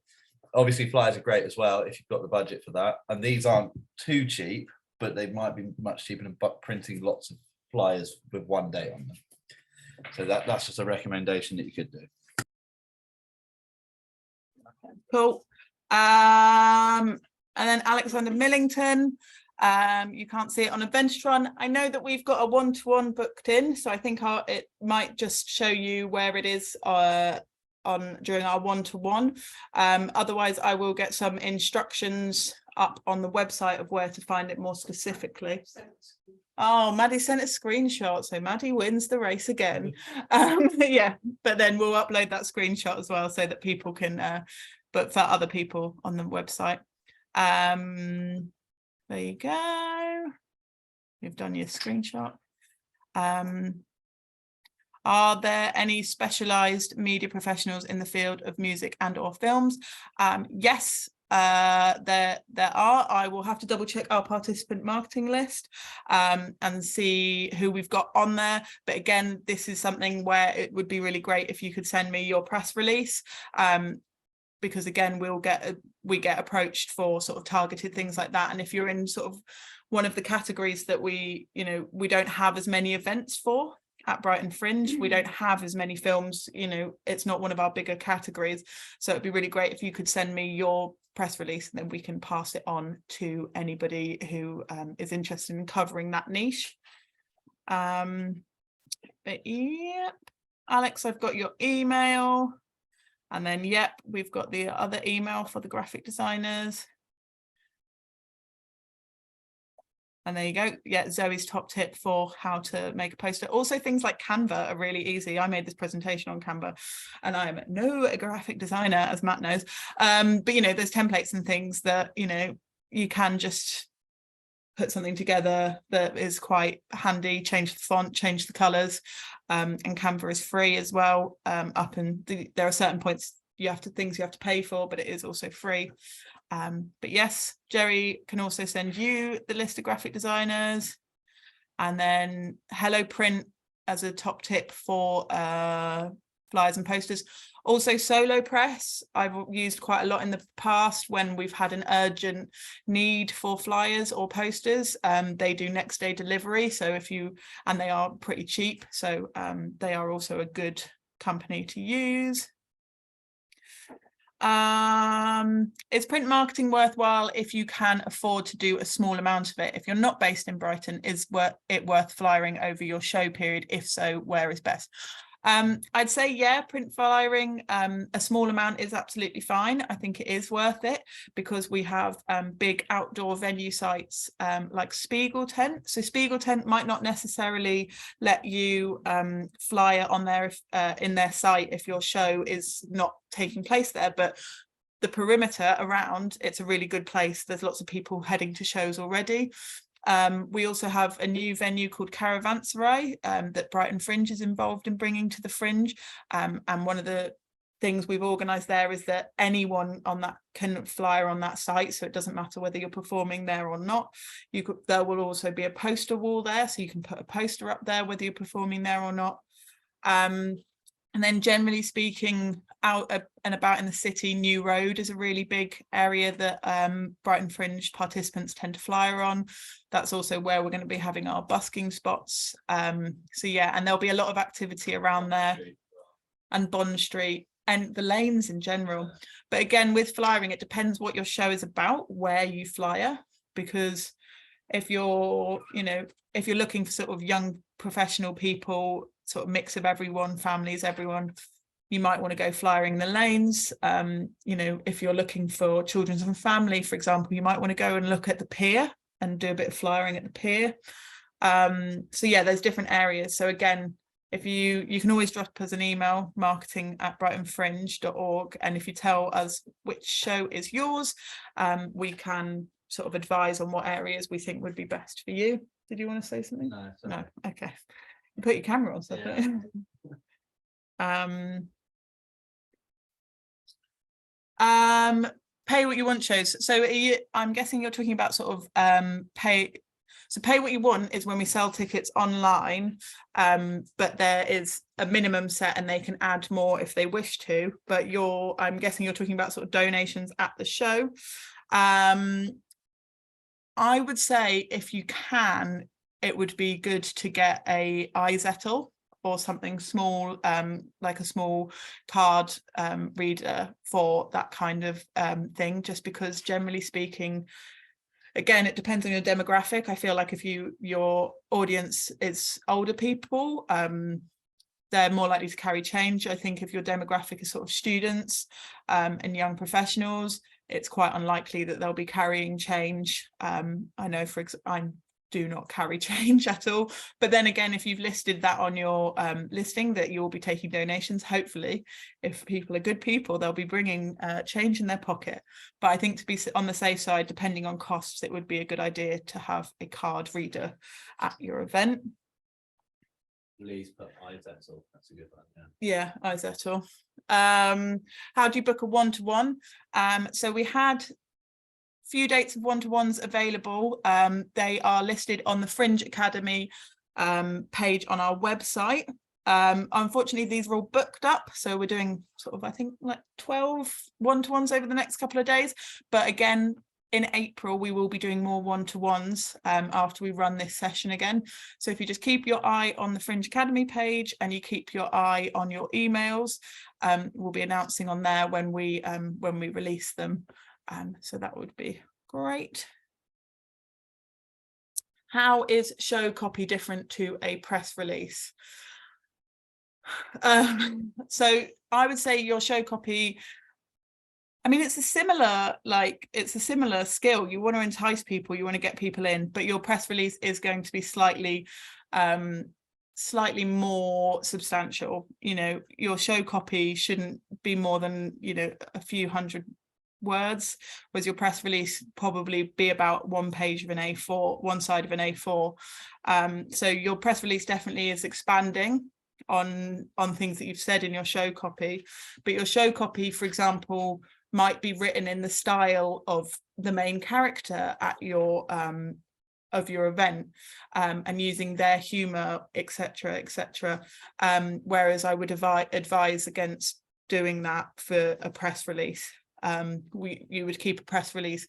Obviously flyers are great as well if you've got the budget for that. And these aren't too cheap, but they might be much cheaper than printing lots of flyers with one day on them. So that's just a recommendation that you could do. Cool. And then Alexander Millington, you can't see it on Adventuretron. I know that we've got a one-to-one booked in, so I think it might just show you where it is during our one-to-one. Otherwise, I will get some instructions up on the website of where to find it more specifically. Oh, Maddie sent a screenshot, so Maddie wins the race again. Yeah, but then we'll upload that screenshot as well so that people can book for other people on the website. There you go. You've done your screenshot. Are there any specialized media professionals in the field of music and or films? Yes, there are. I will have to double check our participant marketing list and see who we've got on there. But again, this is something where it would be really great if you could send me your press release. Because again, we get approached for sort of targeted things like that. And if you're in sort of one of the categories that we don't have as many events for at Brighton Fringe, we don't have as many films, it's not one of our bigger categories. So it'd be really great if you could send me your press release and then we can pass it on to anybody who is interested in covering that niche. But yep, Alex, I've got your email. And then, yep, we've got the other email for the graphic designers. And there you go. Yeah, Zoe's top tip for how to make a poster. Also, things like Canva are really easy. I made this presentation on Canva and I'm no graphic designer, as Matt knows. But, there's templates and things that, you can just put something together that is quite handy, change the font, change the colors. And Canva is free as well. There are certain points things you have to pay for, but it is also free. But yes, Jerry can also send you the list of graphic designers. And then Hello Print as a top tip for flyers and posters. Also Solo Press, I've used quite a lot in the past when we've had an urgent need for flyers or posters. They do next day delivery, and they are pretty cheap. So they are also a good company to use. Is print marketing worthwhile if you can afford to do a small amount of it? If you're not based in Brighton, is it worth flyering over your show period? If so, where is best? I'd say, yeah, print flyering, a small amount is absolutely fine. I think it is worth it because we have big outdoor venue sites like Spiegel Tent. So Spiegel Tent might not necessarily let you flyer on their in their site if your show is not taking place there, but the perimeter around, it's a really good place. There's lots of people heading to shows already. We also have a new venue called Caravanserai that Brighton Fringe is involved in bringing to the Fringe, and one of the things we've organised there is that anyone on that can flyer on that site, so it doesn't matter whether you're performing there or not. There will also be a poster wall there, so you can put a poster up there whether you're performing there or not. And then generally speaking, out and about in the city, New Road is a really big area that Brighton Fringe participants tend to flyer on. That's also where we're going to be having our busking spots. So yeah, and there'll be a lot of activity around there, and Bond Street and the lanes in general. But again, with flyering, it depends what your show is about, where you flyer, because if you're looking for sort of young professional people, sort of mix of everyone, families, everyone, you might want to go flyering the lanes. If you're looking for children and family, for example, you might want to go and look at the pier and do a bit of flyering at the pier. So yeah, there's different areas. So again, if you can always drop us an email, marketing@brightonfringe.org, and if you tell us which show is yours, we can sort of advise on what areas we think would be best for you. Did you want to say something? No, No. Okay. Put your camera on. So pay what you want shows. So I'm guessing you're talking about sort of pay. So pay what you want is when we sell tickets online, but there is a minimum set and they can add more if they wish to. But I'm guessing you're talking about sort of donations at the show. I would say if you can, it would be good to get a iZettle or something small, like a small card reader for that kind of thing, just because generally speaking, again, it depends on your demographic. I feel like if your audience is older people, they're more likely to carry change. I think if your demographic is sort of students and young professionals, it's quite unlikely that they'll be carrying change. I know I do not carry change at all. But then again, if you've listed that on your listing that you'll be taking donations, hopefully, if people are good people, they'll be bringing change in their pocket. But I think to be on the safe side, depending on costs, it would be a good idea to have a card reader at your event. Please put iZettle. That's a good one. Yeah, iZettle. How do you book a one-to-one? So we had few dates of one-to-ones available. They are listed on the Fringe Academy page on our website. Unfortunately, these are all booked up, so we're doing sort of, I think, like 12 one-to-ones over the next couple of days. But again, in April, we will be doing more one-to-ones after we run this session again. So if you just keep your eye on the Fringe Academy page and you keep your eye on your emails, we'll be announcing on there when we release them. So that would be great. How is show copy different to a press release? So I would say your show copy, I mean, it's a similar skill. You want to entice people, you want to get people in, but your press release is going to be slightly more substantial. You know, your show copy shouldn't be more than, you know, a few hundred words, whereas your press release probably be about one page of an A4, one side of an A4. So your press release definitely is expanding on things that you've said in your show copy, but your show copy, for example, might be written in the style of the main character at your of your event, and using their humor, etc. Whereas I would advise against doing that for a press release. You would keep a press release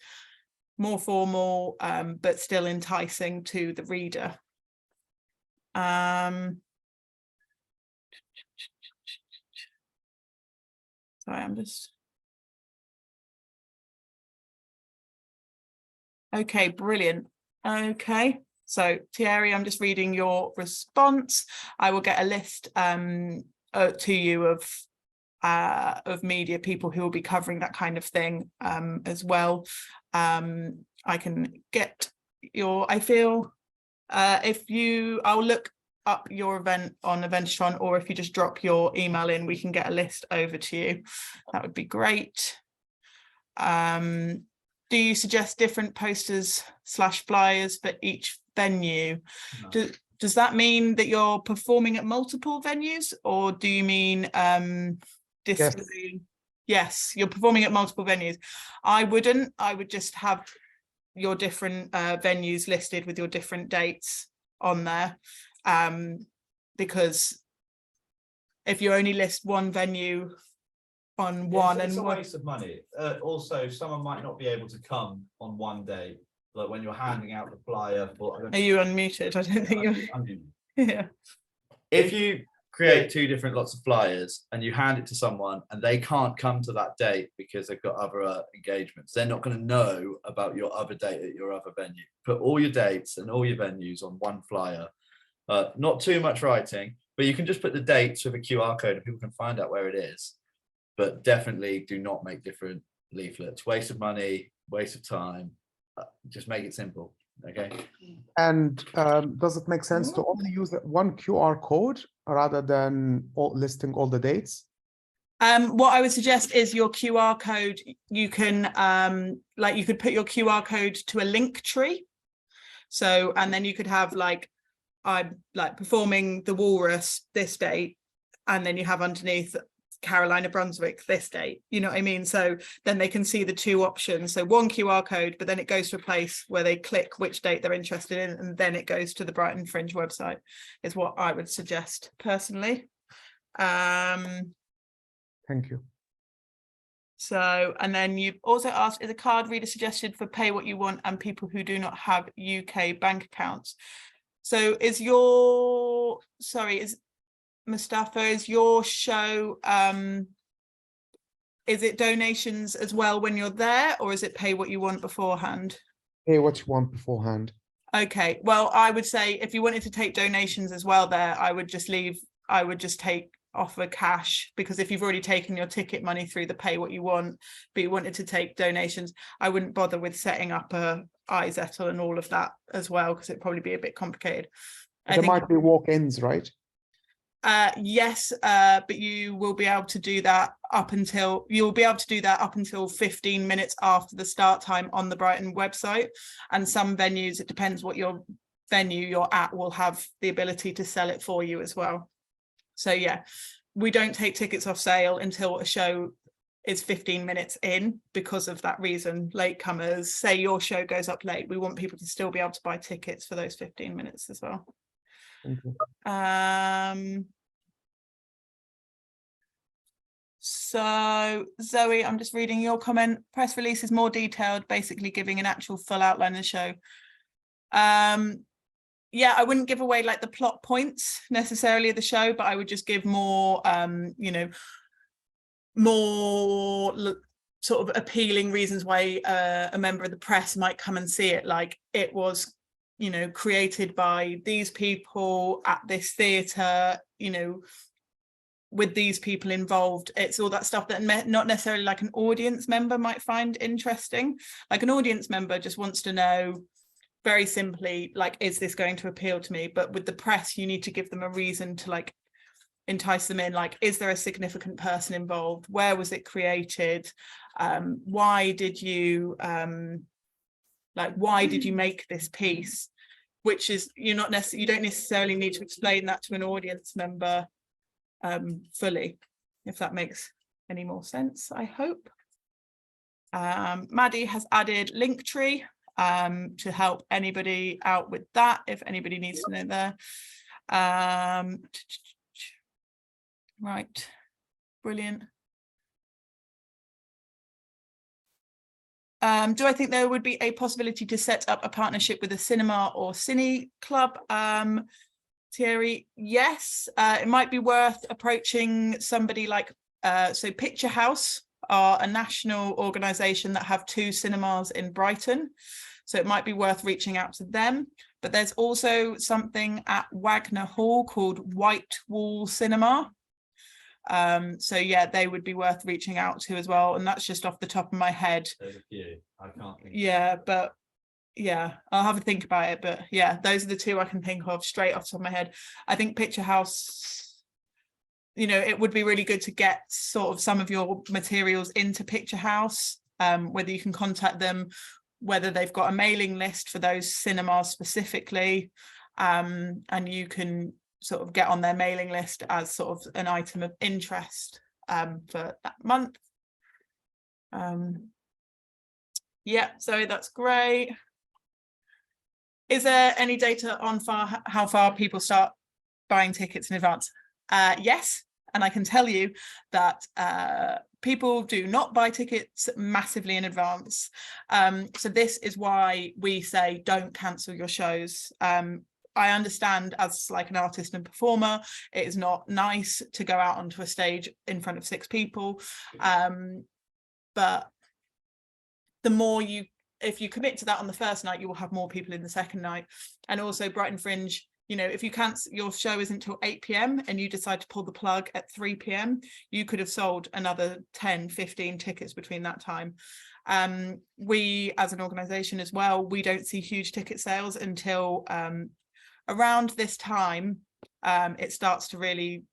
more formal, but still enticing to the reader. Sorry, I'm just... Okay, brilliant. Okay, so Thierry, I'm just reading your response. I will get a list to you of media people who will be covering that kind of thing as well. I can get your, I feel, I'll look up your event on Eventron, or if you just drop your email in, we can get a list over to you. That would be great. Do you suggest different posters / flyers for each venue? No. Does that mean that you're performing at multiple venues, or do you mean Yes, you're performing at multiple venues. I wouldn't. I would just have your different venues listed with your different dates on there, because if you only list one venue on one, it's a waste of money. Also, someone might not be able to come on one day, like when you're handing out the flyer for... Are you unmuted? I don't think you're unmuted. Yeah. If you create two different lots of flyers and you hand it to someone and they can't come to that date because they've got other engagements, they're not going to know about your other date at your other venue. Put all your dates and all your venues on one flyer. Not too much writing, but you can just put the dates with a QR code and people can find out where it is. But definitely do not make different leaflets. Waste of money, waste of time. Just make it simple. Okay. And does it make sense to only use that one QR code rather than listing all the dates? What I would suggest is your QR code, you can like you could put your QR code to a link tree. So, and then you could have like, I'm like performing the Walrus this date, and then you have underneath Carolina Brunswick this date, you know what I mean? So then they can see the two options. So one QR code, but then it goes to a place where they click which date they're interested in, and then it goes to the Brighton Fringe website, is what I would suggest personally. Thank you. So, and then you've also asked, is a card reader suggested for pay what you want and people who do not have UK bank accounts? So is Mustafa, is your show, is it donations as well when you're there, or is it pay what you want beforehand? Pay what you want beforehand. Okay, well, I would say if you wanted to take donations as well there, I would just offer cash, because if you've already taken your ticket money through the pay what you want, but you wanted to take donations, I wouldn't bother with setting up a iZettle and all of that as well, because it'd probably be a bit complicated. There might be walk-ins, right? Yes, but you will be able to do that up until 15 minutes after the start time on the Brighton website. And some venues, it depends what your venue you're at, will have the ability to sell it for you as well. So yeah, we don't take tickets off sale until a show is 15 minutes in, because of that reason. Latecomers, say your show goes up late, we want people to still be able to buy tickets for those 15 minutes as well. Thank you. So Zoe, I'm just reading your comment. Press release is more detailed, basically giving an actual full outline of the show. Yeah, I wouldn't give away like the plot points necessarily of the show, but I would just give more, more sort of appealing reasons why a member of the press might come and see it. Like, it was, created by these people at this theatre, with these people involved. It's all that stuff that not necessarily like an audience member might find interesting. Like, an audience member just wants to know, very simply, like, is this going to appeal to me? But with the press, you need to give them a reason to like entice them in. Like, is there a significant person involved? Where was it created? Why did you make this piece? Which is, you don't necessarily need to explain that to an audience member fully, if that makes any more sense, I hope. Maddie has added Linktree to help anybody out with that, if anybody needs to know there. Right, brilliant. Do I think there would be a possibility to set up a partnership with a cinema or cine club? Thierry, yes. It might be worth approaching somebody like, so Picture House are a national organisation that have 2 cinemas in Brighton. So it might be worth reaching out to them. But there's also something at Wagner Hall called White Wall Cinema. So yeah, they would be worth reaching out to as well. And that's just off the top of my head. There's a few. I can't think. Yeah, but yeah, I'll have a think about it. But yeah, those are the 2 I can think of straight off the top of my head. I think Picture House, it would be really good to get sort of some of your materials into Picture House, whether you can contact them, whether they've got a mailing list for those cinemas specifically, and you can sort of get on their mailing list as sort of an item of interest for that month. Yeah, so that's great. Is there any data on how far people start buying tickets in advance? Yes, and I can tell you that people do not buy tickets massively in advance. So this is why we say don't cancel your shows. I understand, as like an artist and performer, it is not nice to go out onto a stage in front of 6 people. But the more if you commit to that on the first night, you will have more people in the second night. And also Brighton Fringe, if you cancel, your show isn't until 8 p.m. and you decide to pull the plug at 3 p.m, you could have sold another 10, 15 tickets between that time. We as an organization as well, we don't see huge ticket sales until around this time. It starts to really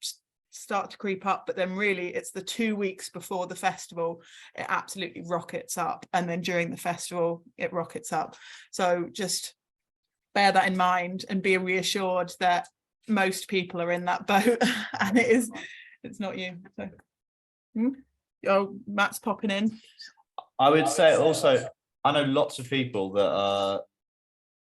start to creep up, but then really it's the 2 weeks before the festival it absolutely rockets up, and then during the festival it rockets up. So just bear that in mind and be reassured that most people are in that boat and it's not you. So oh, Matt's popping in. I would say also, I know lots of people that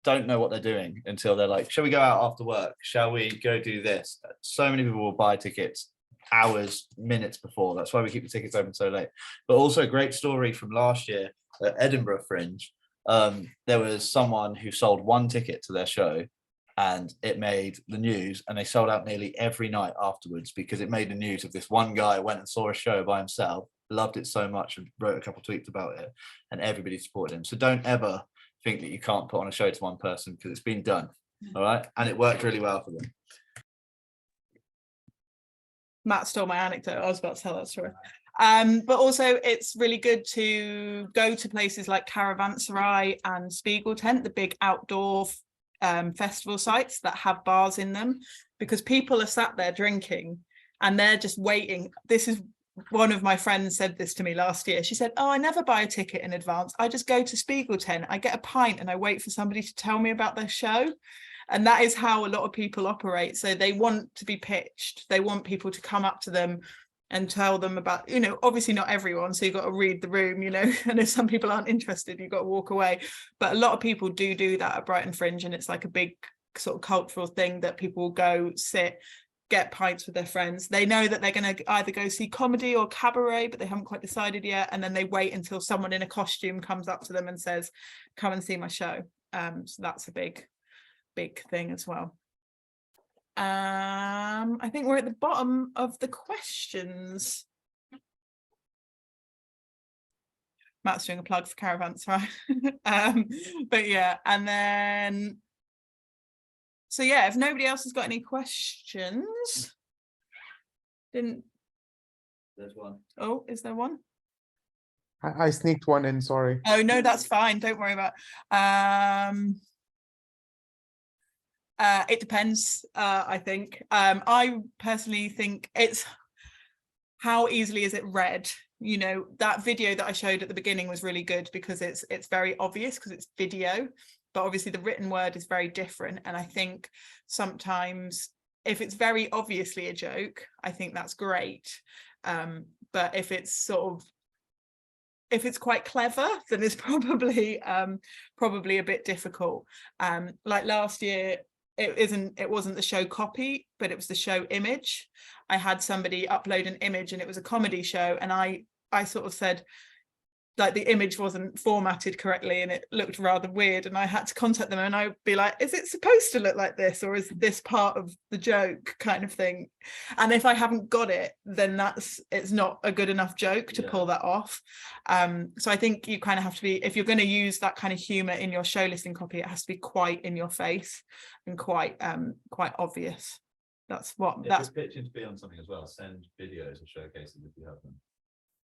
don't know what they're doing until they're like, shall we go out after work? Shall we go do this? So many people will buy tickets hours, minutes before. That's why we keep the tickets open so late. But also a great story from last year at Edinburgh Fringe. There was someone who sold 1 ticket to their show and it made the news, and they sold out nearly every night afterwards because it made the news of this one guy went and saw a show by himself, loved it so much and wrote a couple of tweets about it, and everybody supported him. So don't ever think that you can't put on a show to one person, because it's been done. All right, and it worked really well for them. Matt stole my anecdote. I was about to tell that story. But also it's really good to go to places like Caravanserai and Spiegel Tent, the big outdoor festival sites that have bars in them, because people are sat there drinking and they're just waiting. This is one of my friends said this to me last year. She said, oh, I never buy a ticket in advance. I just go to Spiegel Tent, I get a pint and I wait for somebody to tell me about their show. And that is how a lot of people operate. So they want to be pitched. They want people to come up to them and tell them about, you know, obviously not everyone. So you've got to read the room, you know, and if some people aren't interested, you've got to walk away. But a lot of people do that at Brighton Fringe. And it's like a big sort of cultural thing that people will go sit, get pints with their friends. They know that they're going to either go see comedy or cabaret, but they haven't quite decided yet. And then they wait until someone in a costume comes up to them and says, come and see my show. So that's a big thing as well. I think we're at the bottom of the questions. Matt's doing a plug for Caravanserai. But yeah, and then so yeah, if nobody else has got any questions, there's one. Oh, is there one? I sneaked one in, sorry. Oh no, that's fine, don't worry about it depends. I think I personally think it's how easily is it read. You know, that video that I showed at the beginning was really good because it's very obvious because it's video, but obviously the written word is very different. And I think sometimes if it's very obviously a joke, I think that's great. But if it's if it's quite clever, then it's probably a bit difficult. Like last year, it wasn't the show copy, but it was the show image. I had somebody upload an image and it was a comedy show, and I sort of said like the image wasn't formatted correctly and it looked rather weird, and I had to contact them and I'd be like, is it supposed to look like this, or is this part of the joke, kind of thing. And if I haven't got it, then it's not a good enough joke to pull that off. So I think you kind of have to be, if you're going to use that kind of humor in your show listing copy, it has to be quite in your face and quite obvious. That's pitching to be on something as well. Send videos or showcases if you have them.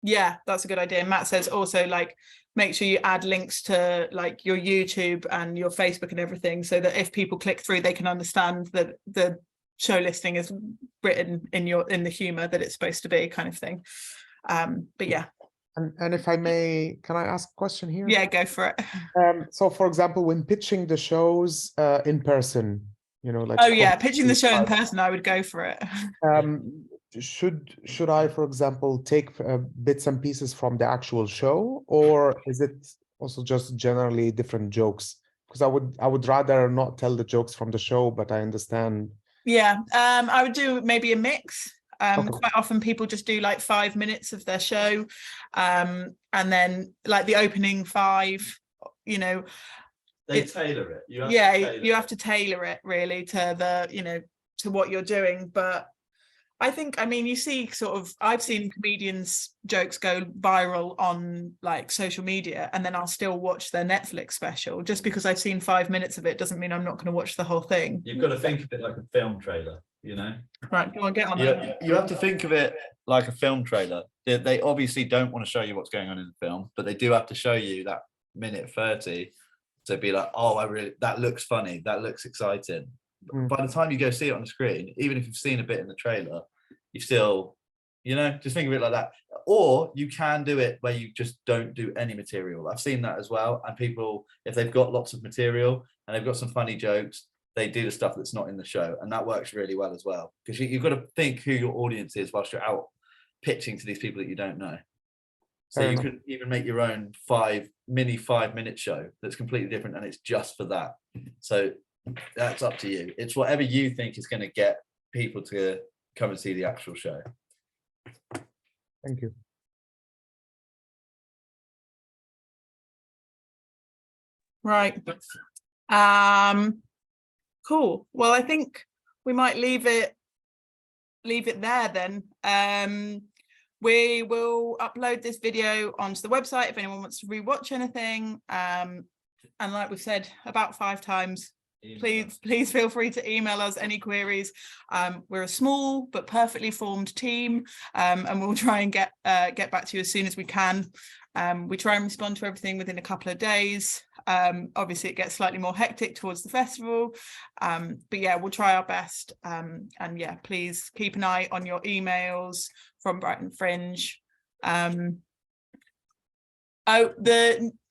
Yeah, that's a good idea. Matt says also, like, make sure you add links to like your YouTube and your Facebook and everything, so that if people click through, they can understand that the show listing is written in the humor that it's supposed to be, kind of thing. But yeah. And if I may, can I ask a question here? Yeah, go for it. So for example, when pitching the shows in person, you know, like, oh yeah, pitching the show in person, I would go for it. Should I, for example, take bits and pieces from the actual show, or is it also just generally different jokes? Because I would rather not tell the jokes from the show, but I understand. Yeah, I would do maybe a mix. Okay. Quite often people just do like 5 minutes of their show, and then like the opening 5, you know. They tailor it. You have to tailor it really to the, you know, to what you're doing. But I think, I mean, you see I've seen comedians' jokes go viral on like social media, and then I'll still watch their Netflix special. Just because I've seen 5 minutes of it doesn't mean I'm not going to watch the whole thing. You've got to think of it like a film trailer, you know? Right, go on, get on that. You have to think of it like a film trailer. They obviously don't want to show you what's going on in the film, but they do have to show you that minute 30 to be like, oh, that looks funny, that looks exciting. By the time you go see it on the screen, even if you've seen a bit in the trailer, you still, just think of it like that. Or you can do it where you just don't do any material. I've seen that as well. And people, if they've got lots of material and they've got some funny jokes, they do the stuff that's not in the show, and that works really well as well, because you've got to think who your audience is whilst you're out pitching to these people that you don't know. So you can even make your own 5-minute show that's completely different, and it's just for that. So that's up to you. It's whatever you think is going to get people to come and see the actual show. Thank you. Right. Cool. Well, I think we might leave it there then. We will upload this video onto the website if anyone wants to rewatch anything. And like we've said about 5 times, please feel free to email us any queries. We're a small but perfectly formed team, and we'll try and get back to you as soon as we can. We try and respond to everything within a couple of days. Obviously it gets slightly more hectic towards the festival, but yeah, we'll try our best. And yeah, please keep an eye on your emails from Brighton Fringe.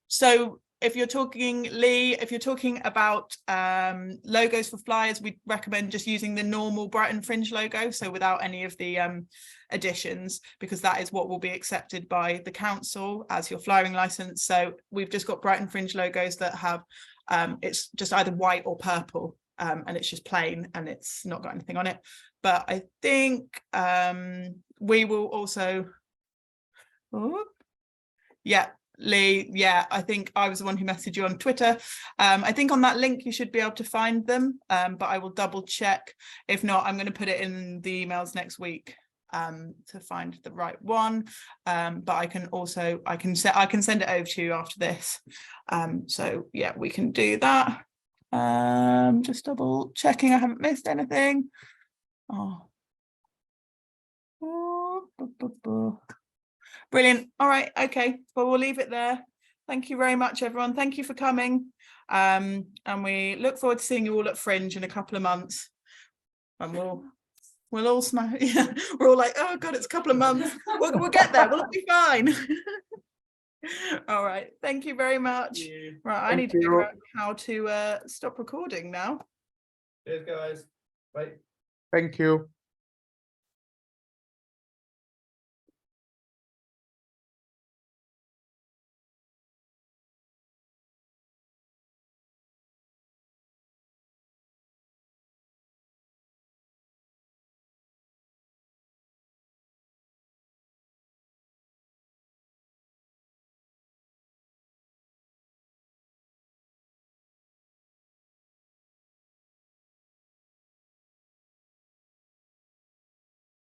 So if you're talking, Lee, if you're talking about logos for flyers, we recommend just using the normal Brighton Fringe logo, so without any of the additions, because that is what will be accepted by the council as your flyering license. So we've just got Brighton Fringe logos that have it's just either white or purple, and it's just plain and it's not got anything on it. But I think we will also, yeah, Lee, yeah, I think I was the one who messaged you on Twitter. I think on that link you should be able to find them, but I will double check. If not, I'm going to put it in the emails next week to find the right one. But I can also I can send it over to you after this. So yeah, we can do that. Just double checking I haven't missed anything. Brilliant. All right. Okay. Well, we'll leave it there. Thank you very much, everyone. Thank you for coming. And we look forward to seeing you all at Fringe in a couple of months. And we'll all smile. Yeah, we're all like, oh God, it's a couple of months. We'll get there. We'll be fine. All right. Thank you very much. Right. I need to figure out how to stop recording now. Cheers, guys. Bye. Thank you.